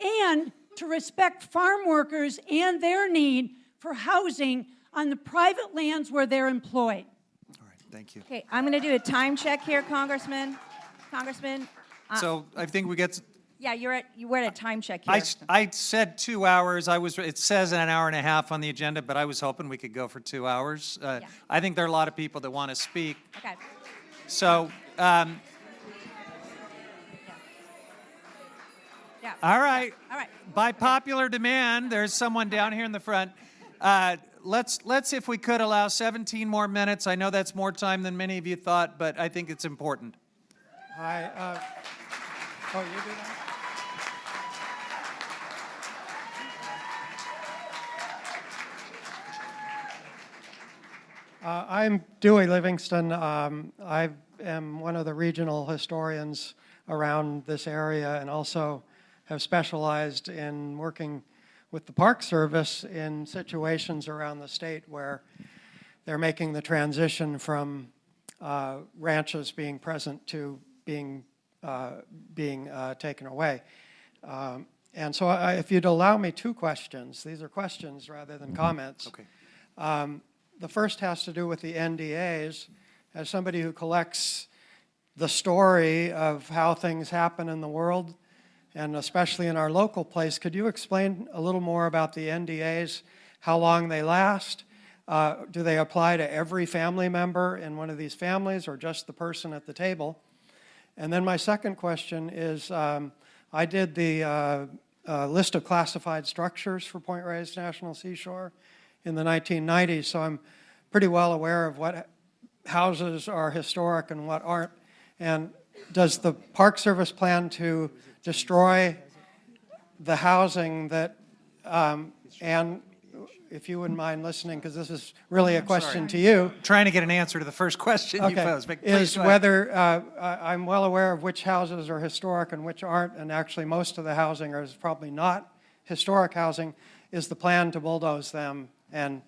and to respect farm workers and their need for housing on the private lands where they're employed. All right, thank you. Okay, I'm going to do a time check here, Congressman. Congressman. So I think we get. Yeah, we're at a time check here. I said 2 hours. It says an hour and a half on the agenda, but I was hoping we could go for 2 hours. I think there are a lot of people that want to speak. Okay. So, Yeah. all right. All right. By popular demand, there's someone down here in the front. Let's, if we could, allow 17 more minutes. I know that's more time than many of you thought, but I think it's important. Hi. Oh, you do that? I'm Dewey Livingston. I am one of the regional historians around this area and also have specialized in working with the Park Service in situations around the state where they're making the transition from ranches being present to being taken away. And so if you'd allow me 2 questions, these are questions rather than comments. Okay. The first has to do with the NDAs. As somebody who collects the story of how things happen in the world, and especially in our local place, could you explain a little more about the NDAs, how long they last? Do they apply to every family member in one of these families or just the person at the table? And then my second question is, I did the list of classified structures for Point Reyes National Seashore in the 1990s, so I'm pretty well aware of what houses are historic and what aren't. And does the Park Service plan to destroy the housing that, and if you wouldn't mind listening, because this is really a question to you. Trying to get an answer to the first question you posed. But please Is go ahead. whether, I'm well aware of which houses are historic and which aren't, and actually most of the housing is probably not historic housing. Is the plan to bulldoze them and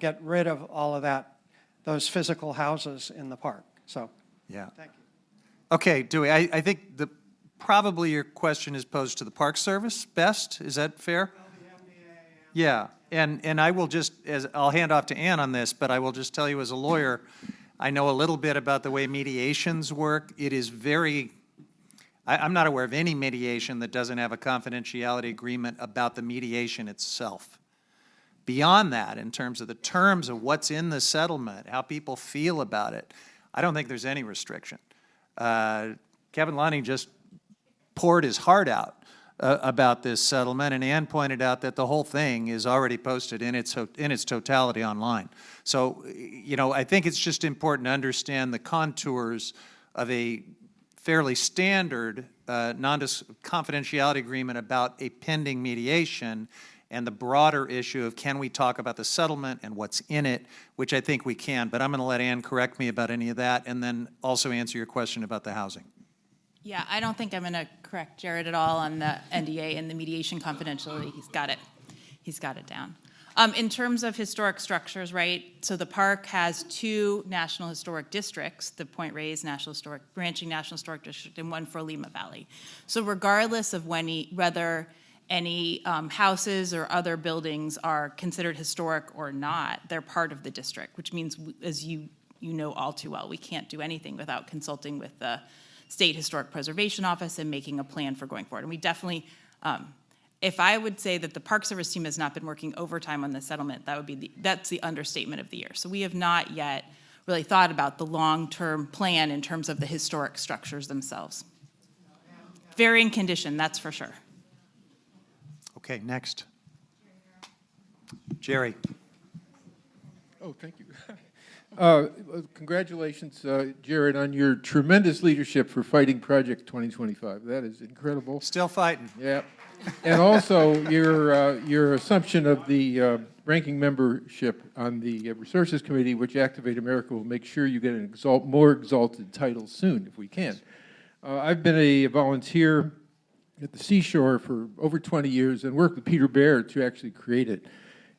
get rid of all of that, those physical houses in the park? So, yeah. Thank you. Okay, Dewey, I think probably your question is posed to the Park Service best. Is that fair? Yeah, and I will just, I'll hand off to Ann on this, but I will just tell you as a lawyer, I know a little bit about the way mediations work. It is very, I'm not aware of any mediation that doesn't have a confidentiality agreement about the mediation itself. Beyond that, in terms of the terms of what's in the settlement, how people feel about it, I don't think there's any restriction. Kevin Lunny just poured his heart out about this settlement, and Ann pointed out that the whole thing is already posted in its totality online. So, you know, I think it's just important to understand the contours of a fairly standard confidentiality agreement about a pending mediation and the broader issue of can we talk about the settlement and what's in it, which I think we can. But I'm going to let Ann correct me about any of that and then also answer your question about the housing. Yeah, I don't think I'm going to correct Jared at all on the NDA and the mediation confidentiality. He's got it. He's got it down. In terms of historic structures, right, so the park has 2 National Historic Districts, the Point Reyes National Historic, Branching National Historic District, and one for Lima Valley. So regardless of whether any houses or other buildings are considered historic or not, they're part of the district, which means, as you know all too well, we can't do anything without consulting with the State Historic Preservation Office and making a plan for going forward. And we definitely, if I would say that the Park Service team has not been working overtime on the settlement, that's the understatement of the year. So we have not yet really thought about the long-term plan in terms of the historic structures themselves. Varying condition, that's for sure. Okay, next. Jerry. Oh, thank you. Congratulations, Jared, on your tremendous leadership for fighting Project 2025. That is incredible. Still fighting. Yeah. And also your assumption of the ranking membership on the Resources Committee, which Activate America will make sure you get an more exalted title soon, if we can. I've been a volunteer at the Seashore for over 20 years and worked with Peter Baer to actually create it.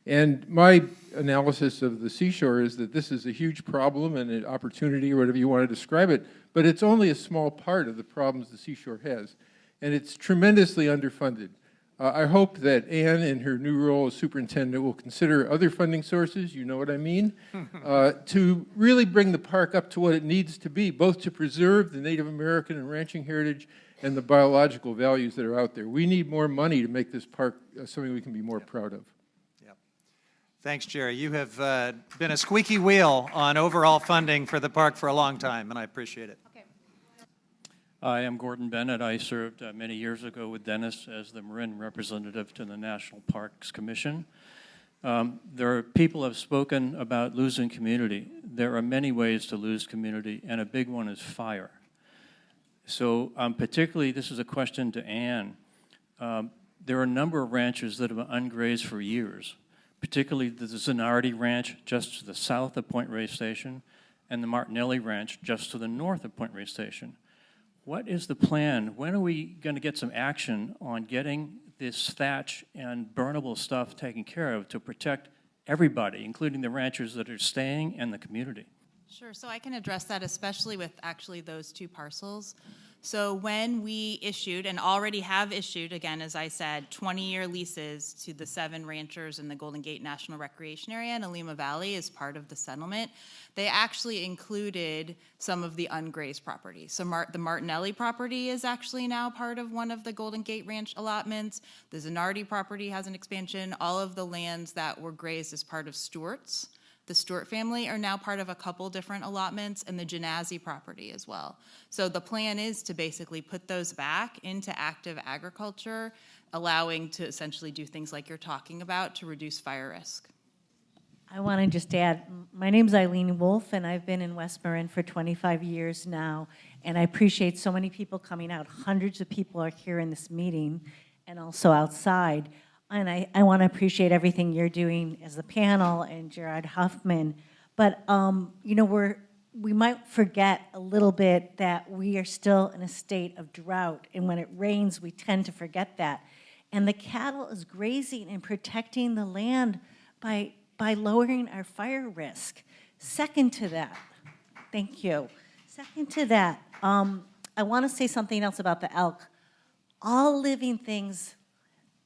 And my analysis of the Seashore is that this is a huge problem and an opportunity, or whatever you want to describe it, but it's only a small part of the problems the Seashore has. And it's tremendously underfunded. I hope that Ann, in her new role as superintendent, will consider other funding sources, you know what I mean, to really bring the park up to what it needs to be, both to preserve the Native American and ranching heritage and the biological values that are out there. We need more money to make this park something we can be more proud of. Thanks, Jerry. You have been a squeaky wheel on overall funding for the park for a long time, and I appreciate it. I am Gordon Bennett. I served many years ago with Dennis as the Marin representative to the National Parks Commission. People have spoken about losing community. There are many ways to lose community, and a big one is fire. So particularly, this is a question to Ann. There are a number of ranches that have been ungrazed for years, particularly the Zanardi Ranch just to the south of Point Reyes Station and the Martinelli Ranch just to the north of Point Reyes Station. What is the plan? When are we going to get some action on getting this thatch and burnable stuff taken care of to protect everybody, including the ranchers that are staying and the community? Sure, so I can address that, especially with actually those two parcels. So when we issued, and already have issued, again, as I said, 20-year leases to the 7 ranchers in the Golden Gate National Recreation Area in Alima Valley as part of the settlement, they actually included some of the ungrazed property. So the Martinelli property is actually now part of one of the Golden Gate Ranch allotments. The Zanardi property has an expansion. All of the lands that were grazed as part of Stewart's, the Stewart family, are now part of a couple different allotments, and the Genazzi property as well. So the plan is to basically put those back into active agriculture, allowing to essentially do things like you're talking about to reduce fire risk. I want to just add, my name's Eileen Wolf, and I've been in West Marin for 25 years now, and I appreciate so many people coming out. Hundreds of people are here in this meeting and also outside. And I want to appreciate everything you're doing as a panel and Jared Huffman. But, you know, we might forget a little bit that we are still in a state of drought. And when it rains, we tend to forget that. And the cattle is grazing and protecting the land by lowering our fire risk. Second to that, thank you. Second to that, I want to say something else about the elk. All living things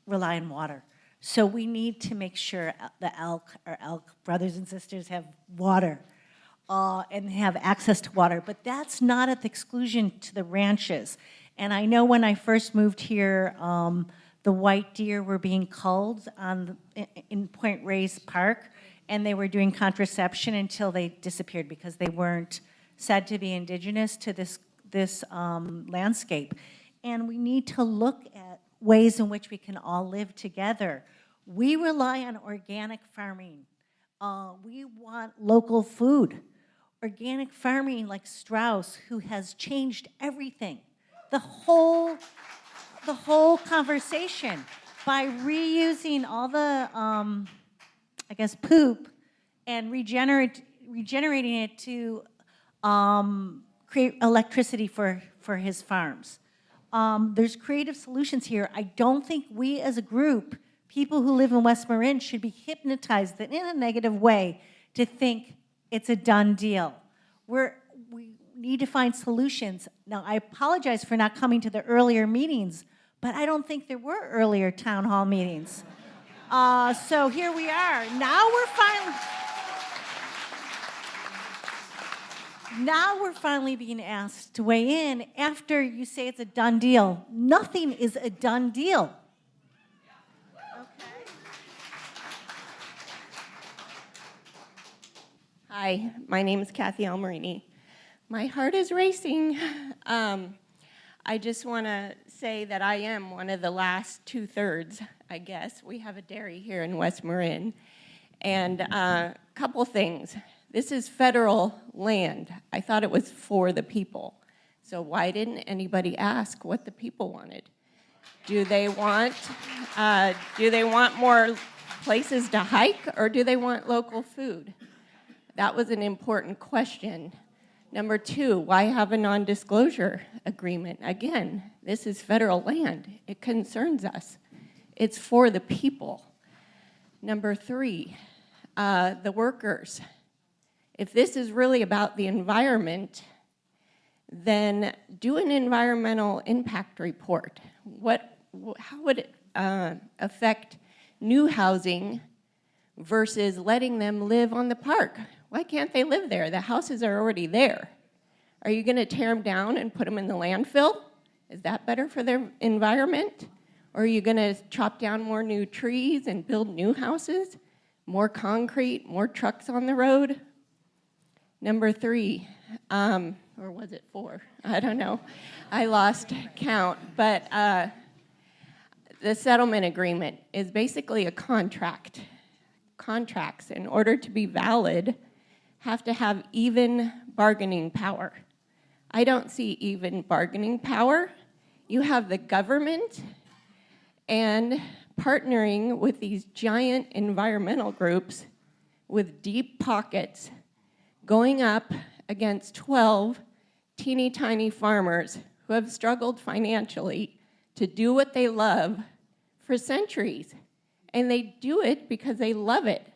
rely on water. So we need to make sure the our elk brothers and sisters have water and have access to water. But that's not at the exclusion to the ranches. And I know when I first moved here, the white deer were being culled in Point Reyes Park, and they were doing contraception until they disappeared because they weren't said to be indigenous to this landscape. And we need to look at ways in which we can all live together. We rely on organic farming. We want local food. Organic farming like Strauss, who has changed everything. The whole conversation by reusing all the, I guess, poop and regenerating it to create electricity for his farms. There's creative solutions here. I don't think we as a group, people who live in West Marin, should be hypnotized in a negative way to think it's a done deal. We need to find solutions. Now, I apologize for not coming to the earlier meetings, but I don't think there were earlier town hall meetings. So here we are. Now we're finally being asked to weigh in after you say it's a done deal. Nothing is a done deal. Hi, my name is Kathy Almarini. My heart is racing. I just want to say that I am one of the last 2/3, I guess. We have a dairy here in West Marin. And a couple things. This is federal land. I thought it was for the people. So why didn't anybody ask what the people wanted? Do they want more places to hike, or do they want local food? That was an important question. Number 2, why have a non-disclosure agreement? Again, this is federal land. It concerns us. It's for the people. Number 3, the workers. If this is really about the environment, then do an environmental impact report. How would affect new housing versus letting them live on the park? Why can't they live there? The houses are already there. Are you going to tear them down and put them in the landfill? Is that better for their environment? Or are you going to chop down more new trees and build new houses? More concrete, more trucks on the road? Number 3, or was it 4? I don't know. I lost count. But the settlement agreement is basically a contract. Contracts, in order to be valid, have to have even bargaining power. I don't see even bargaining power. You have the government and partnering with these giant environmental groups with deep pockets going up against 12 teeny tiny farmers who have struggled financially to do what they love for centuries. And they do it because they love it.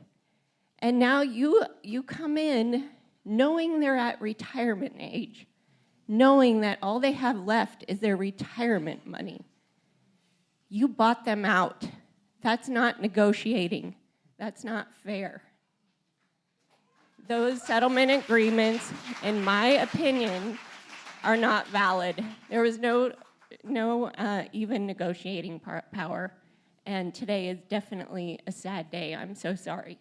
And now you come in knowing they're at retirement age, knowing that all they have left is their retirement money. You bought them out. That's not negotiating. That's not fair. Those settlement agreements, in my opinion, are not valid. There was no even negotiating power, and today is definitely a sad day. I'm so sorry.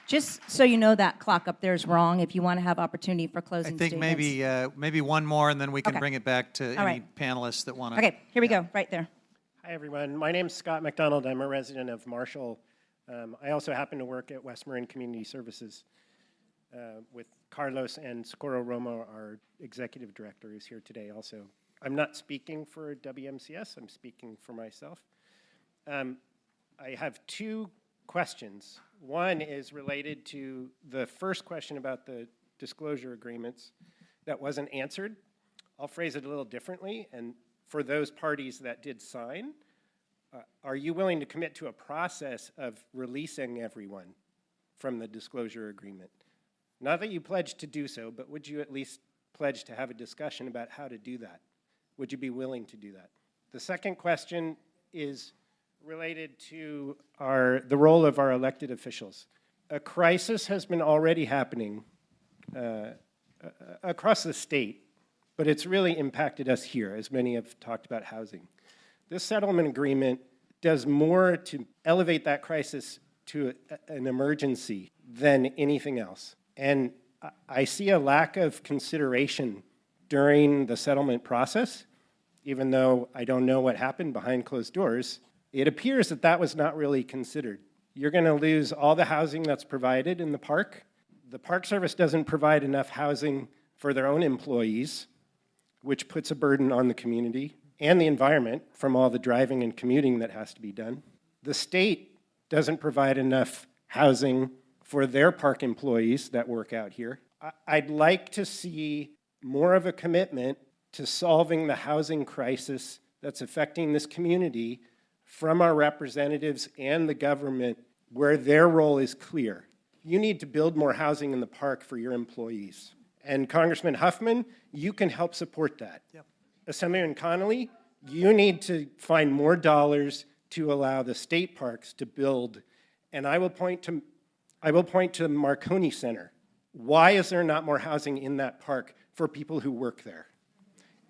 Just so you know, that clock up there is wrong. If you want to have opportunity for closing I think statements. maybe one more, and then we can Okay. bring it back to All any right. panelists that want to. Okay, here we go, right there. Hi, everyone. My name's Scott McDonald. I'm a resident of Marshall. I also happen to work at West Marin Community Services with Carlos and Socorro Romo, our executive director, who's here today also. I'm not speaking for WMCS. I'm speaking for myself. I have 2 questions. One is related to the first question about the disclosure agreements that wasn't answered. I'll phrase it a little differently. And for those parties that did sign, are you willing to commit to a process of releasing everyone from the disclosure agreement? Not that you pledged to do so, but would you at least pledge to have a discussion about how to do that? Would you be willing to do that? The second question is related to the role of our elected officials. A crisis has been already happening across the state, but it's really impacted us here, as many have talked about housing. This settlement agreement does more to elevate that crisis to an emergency than anything else. And I see a lack of consideration during the settlement process, even though I don't know what happened behind closed doors. It appears that that was not really considered. You're going to lose all the housing that's provided in the park. The Park Service doesn't provide enough housing for their own employees, which puts a burden on the community and the environment from all the driving and commuting that has to be done. The state doesn't provide enough housing for their park employees that work out here. I'd like to see more of a commitment to solving the housing crisis that's affecting this community from our representatives and the government, where their role is clear. You need to build more housing in the park for your employees. And Congressman Huffman, you can help support that. Yep. Assemblyman Connolly, you need to find more dollars to allow the state parks to build. And I will point to Marconi Center. Why is there not more housing in that park for people who work there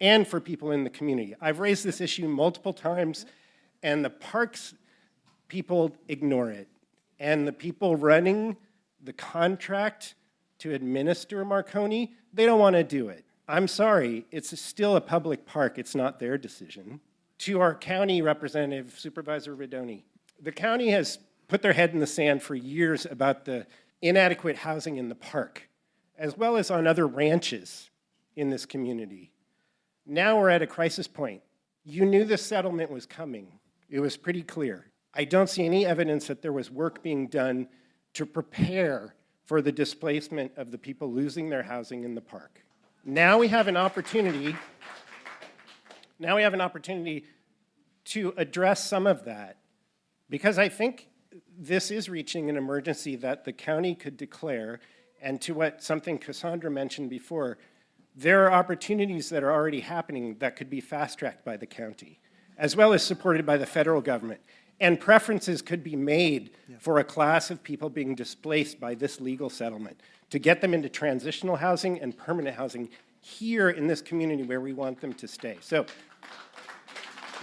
and for people in the community? I've raised this issue multiple times, and the parks people ignore it. And the people running the contract to administer Marconi, they don't want to do it. I'm sorry, it's still a public park. It's not their decision. To our county representative, Supervisor Rodoni, the county has put their head in the sand for years about the inadequate housing in the park, as well as on other ranches in this community. Now we're at a crisis point. You knew this settlement was coming. It was pretty clear. I don't see any evidence that there was work being done to prepare for the displacement of the people losing their housing in the park. Now we have an opportunity to address some of that, because I think this is reaching an emergency that the county could declare, and to something Cassandra mentioned before, There are opportunities that are already happening that could be fast-tracked by the county, as well as supported by the federal government. And preferences could be made for a class of people being displaced by this legal settlement to get them into transitional housing and permanent housing here in this community where we want them to stay. So,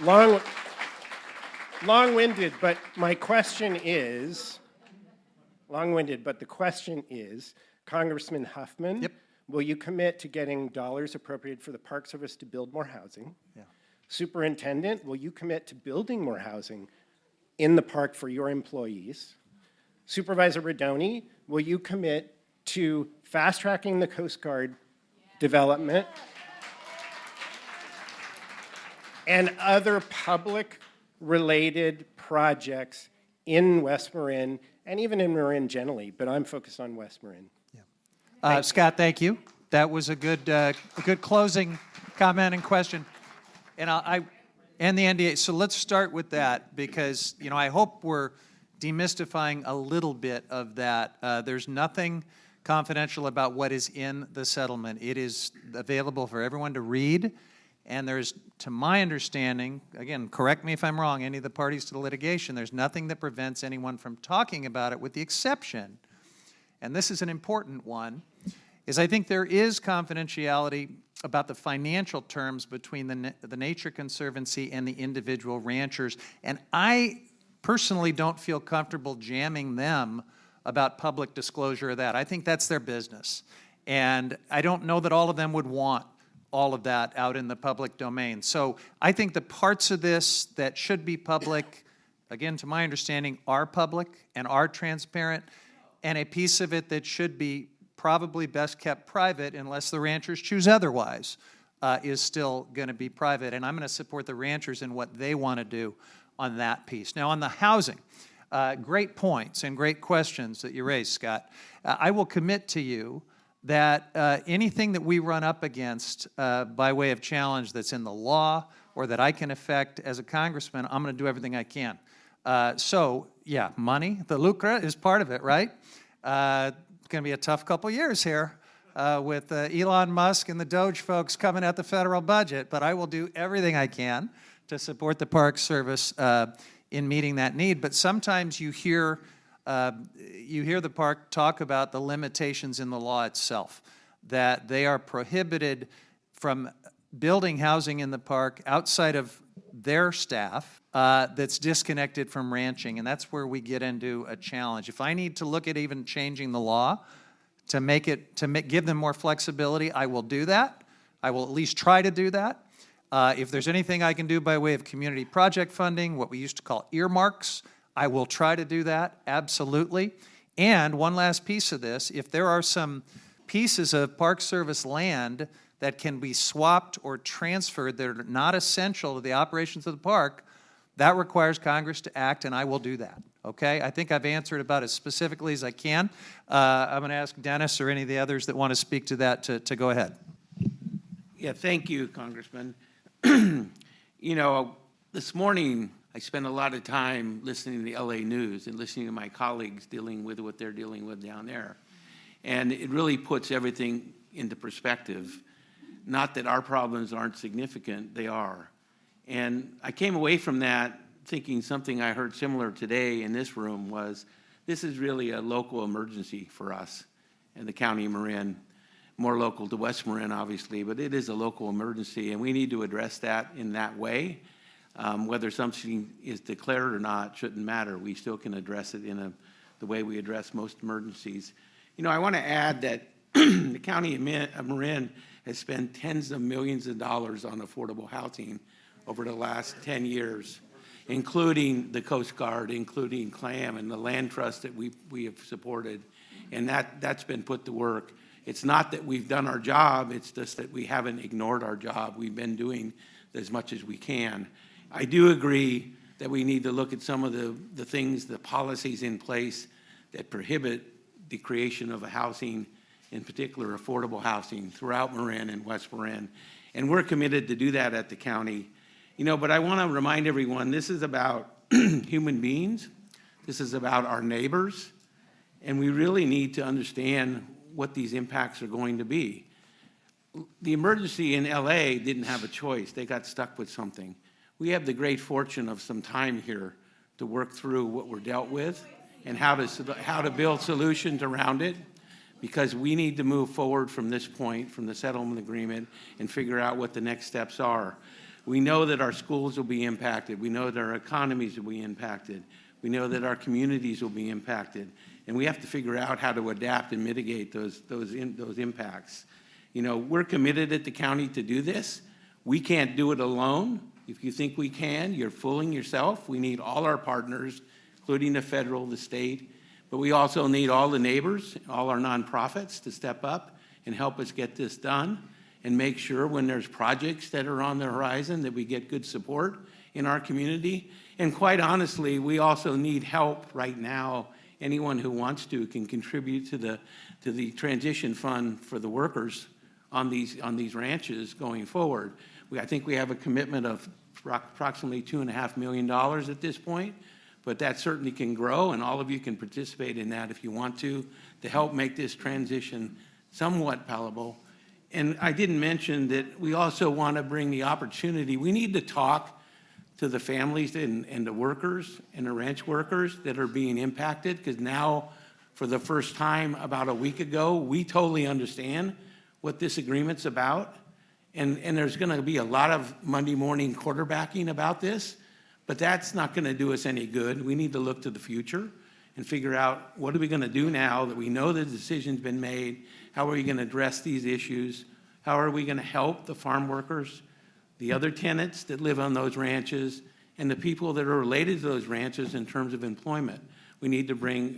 long-winded, but my question is, long-winded, but the question is, Congressman Huffman, will you commit to getting dollars appropriated for the Park Service to build more housing? Yeah. Superintendent, will you commit to building more housing in the park for your employees? Supervisor Rodoni, will you commit to fast-tracking the Coast Guard development and other public-related projects in West Marin and even in Marin generally, but I'm focused on West Marin. Scott, thank you. That was a good closing comment and question. And and the NDA. So let's start with that because, you know, I hope we're demystifying a little bit of that. There's nothing confidential about what is in the settlement. It is available for everyone to read. And there's, to my understanding, again, correct me if I'm wrong, any of the parties to the litigation, there's nothing that prevents anyone from talking about it with the exception, and this is an important one, is I think there is confidentiality about the financial terms between the Nature Conservancy and the individual ranchers. And I personally don't feel comfortable jamming them about public disclosure of that. I think that's their business. And I don't know that all of them would want all of that out in the public domain. So I think the parts of this that should be public, again, to my understanding, are public and are transparent, and a piece of it that should be probably best kept private unless the ranchers choose otherwise, is still going to be private. And I'm going to support the ranchers in what they want to do on that piece. Now, on the housing, great points and great questions that you raised, Scott. I will commit to you that anything that we run up against by way of challenge that's in the law or that I can affect as a congressman, I'm going to do everything I can. So, yeah, money, the lucre is part of it, right? It's going to be a tough couple years here with Elon Musk and the Doge folks coming at the federal budget, but I will do everything I can to support the Park Service in meeting that need. But sometimes you hear the park talk about the limitations in the law itself, that they are prohibited from building housing in the park outside of their staff that's disconnected from ranching, and that's where we get into a challenge. If I need to look at even changing the law to give them more flexibility, I will do that. I will at least try to do that. If there's anything I can do by way of community project funding, what we used to call earmarks, I will try to do that, absolutely. And one last piece of this, if there are some pieces of Park Service land that can be swapped or transferred that are not essential to the operations of the park, that requires Congress to act, and I will do that, okay? I think I've answered about as specifically as I can. I'm going to ask Dennis or any of the others that want to speak to that to go ahead. Yeah, thank you, Congressman. You know, this morning I spent a lot of time listening to the LA News and listening to my colleagues dealing with what they're dealing with down there. And it really puts everything into perspective. Not that our problems aren't significant, they are. And I came away from that thinking something I heard similar today in this room was, this is really a local emergency for us in the county of Marin. More local to West Marin, obviously, but it is a local emergency, and we need to address that in that way. Whether something is declared or not shouldn't matter. We still can address it in the way we address most emergencies. You know, I want to add that the county of Marin has spent tens of millions of dollars on affordable housing over the last 10 years, including the Coast Guard, including CLAM, and the land trust that we have supported, and that's been put to work. It's not that we've done our job, it's just that we haven't ignored our job. We've been doing as much as we can. I do agree that we need to look at some of the things, the policies in place that prohibit the creation of a housing, in particular affordable housing, throughout Marin and West Marin. And we're committed to do that at the county. You know, but I want to remind everyone, this is about human beings. This is about our neighbors. And we really need to understand what these impacts are going to be. the emergency in LA didn't have a choice. They got stuck with something. We have the great fortune of some time here to work through what we're dealt with and how to build solutions around it, because we need to move forward from this point, from the settlement agreement, and figure out what the next steps are. We know that our schools will be impacted. We know that our economies will be impacted. We know that our communities will be impacted. And we have to figure out how to adapt and mitigate those impacts. You know, we're committed at the county to do this. We can't do it alone. If you think we can, you're fooling yourself. We need all our partners, including the federal, the state, but we also need all the neighbors, all our nonprofits to step up and help us get this done and make sure when there's projects that are on the horizon that we get good support in our community. And quite honestly, we also need help right now. Anyone who wants to can contribute to the transition fund for the workers on these ranches going forward. I think we have a commitment of approximately $2.5 million at this point, but that certainly can grow, and all of you can participate in that if you want to help make this transition somewhat palatable. And I didn't mention that we also want to bring the opportunity. We need to talk to the families and the workers and the ranch workers that are being impacted, because now, for the first time about a week ago, we totally understand what this agreement's about. And there's going to be a lot of Monday morning quarterbacking about this, but that's not going to do us any good. We need to look to the future and figure out what are we going to do now that we know the decision's been made. How are we going to address these issues? How are we going to help the farm workers, the other tenants that live on those ranches, and the people that are related to those ranches in terms of employment? We need to bring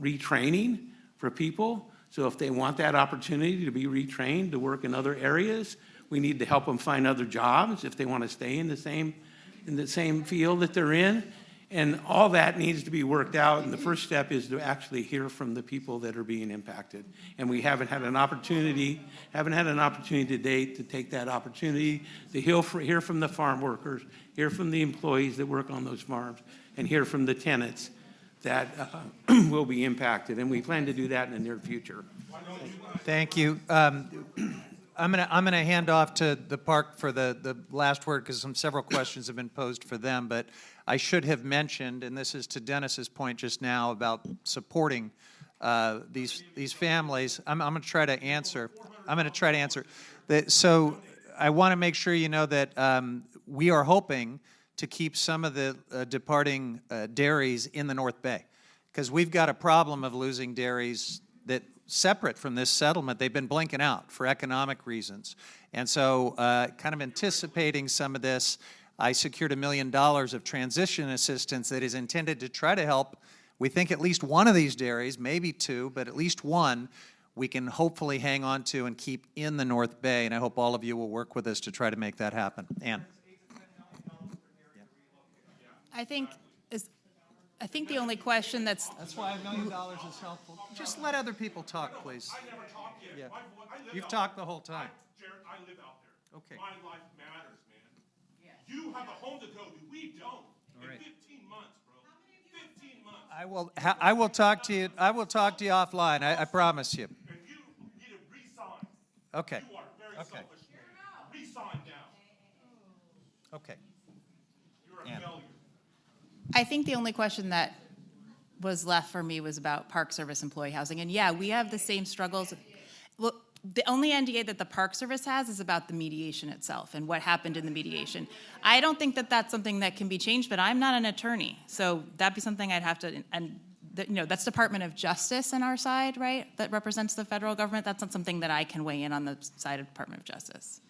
retraining for people. So if they want that opportunity to be retrained to work in other areas, we need to help them find other jobs if they want to stay in the same field that they're in. And all that needs to be worked out. And the first step is to actually hear from the people that are being impacted. And we haven't had an opportunity to date to take that opportunity to hear from the farm workers, hear from the employees that work on those farms, and hear from the tenants that will be impacted. And we plan to do that in the near future. Thank you. I'm gonna hand off to the park for the last word, because several questions have been posed for them. But I should have mentioned, and this is to Dennis's point just now about supporting these families. I'm gonna try to answer. So I want to make sure you know that we are hoping to keep some of the departing dairies in the North Bay, because we've got a problem of losing dairies that, separate from this settlement, they've been blinking out for economic reasons. And so kind of anticipating some of this, I secured $1 million of transition assistance that is intended to try to help, we think, at least one of these dairies, maybe two, but at least one, we can hopefully hang on to and keep in the North Bay. And I hope all of you will work with us to try to make that happen. Ann. I think the only question That's why $1 million is helpful. Just let other people talk, please. I never talk yet. Yeah. I You've talked the whole time. Jared, I live out there. Okay. My life matters, man. You have a home to go to. We don't. All right. In 15 months, bro. 15 months. I will talk to you. I will talk to you offline. I promise you. And you need to resign. Okay. You are very selfish, man. Resign now. Okay. You're a Ann. failure. I think the only question that was left for me was about Park Service employee housing. And yeah, we have the same struggles. Well, the only NDA that the Park Service has is about the mediation itself and what happened in the mediation. I don't think that that's something that can be changed, but I'm not an attorney. So that'd be something I'd have to, and that's Department of Justice on our side, right? That represents the federal government. That's not something that I can weigh in on the side of Department of Justice.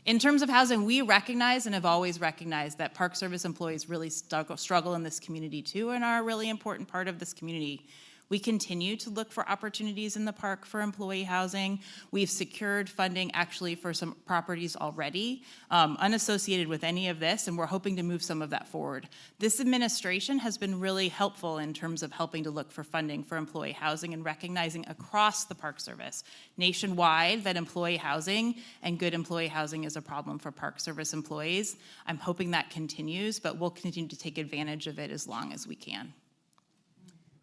In terms of housing, we recognize and have always recognized that Park Service employees really struggle in this community too, and are a really important part of this community. We continue to look for opportunities in the park for employee housing. We've secured funding actually for some properties already, unassociated with any of this, and we're hoping to move some of that forward. This administration has been really helpful in terms of helping to look for funding for employee housing and recognizing across the Park Service, nationwide, that employee housing and good employee housing is a problem for Park Service employees. I'm hoping that continues, but we'll continue to take advantage of it as long as we can.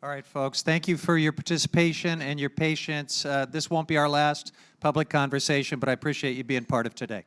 All right, folks, thank you for your participation and your patience. This won't be our last public conversation, but I appreciate you being part of today.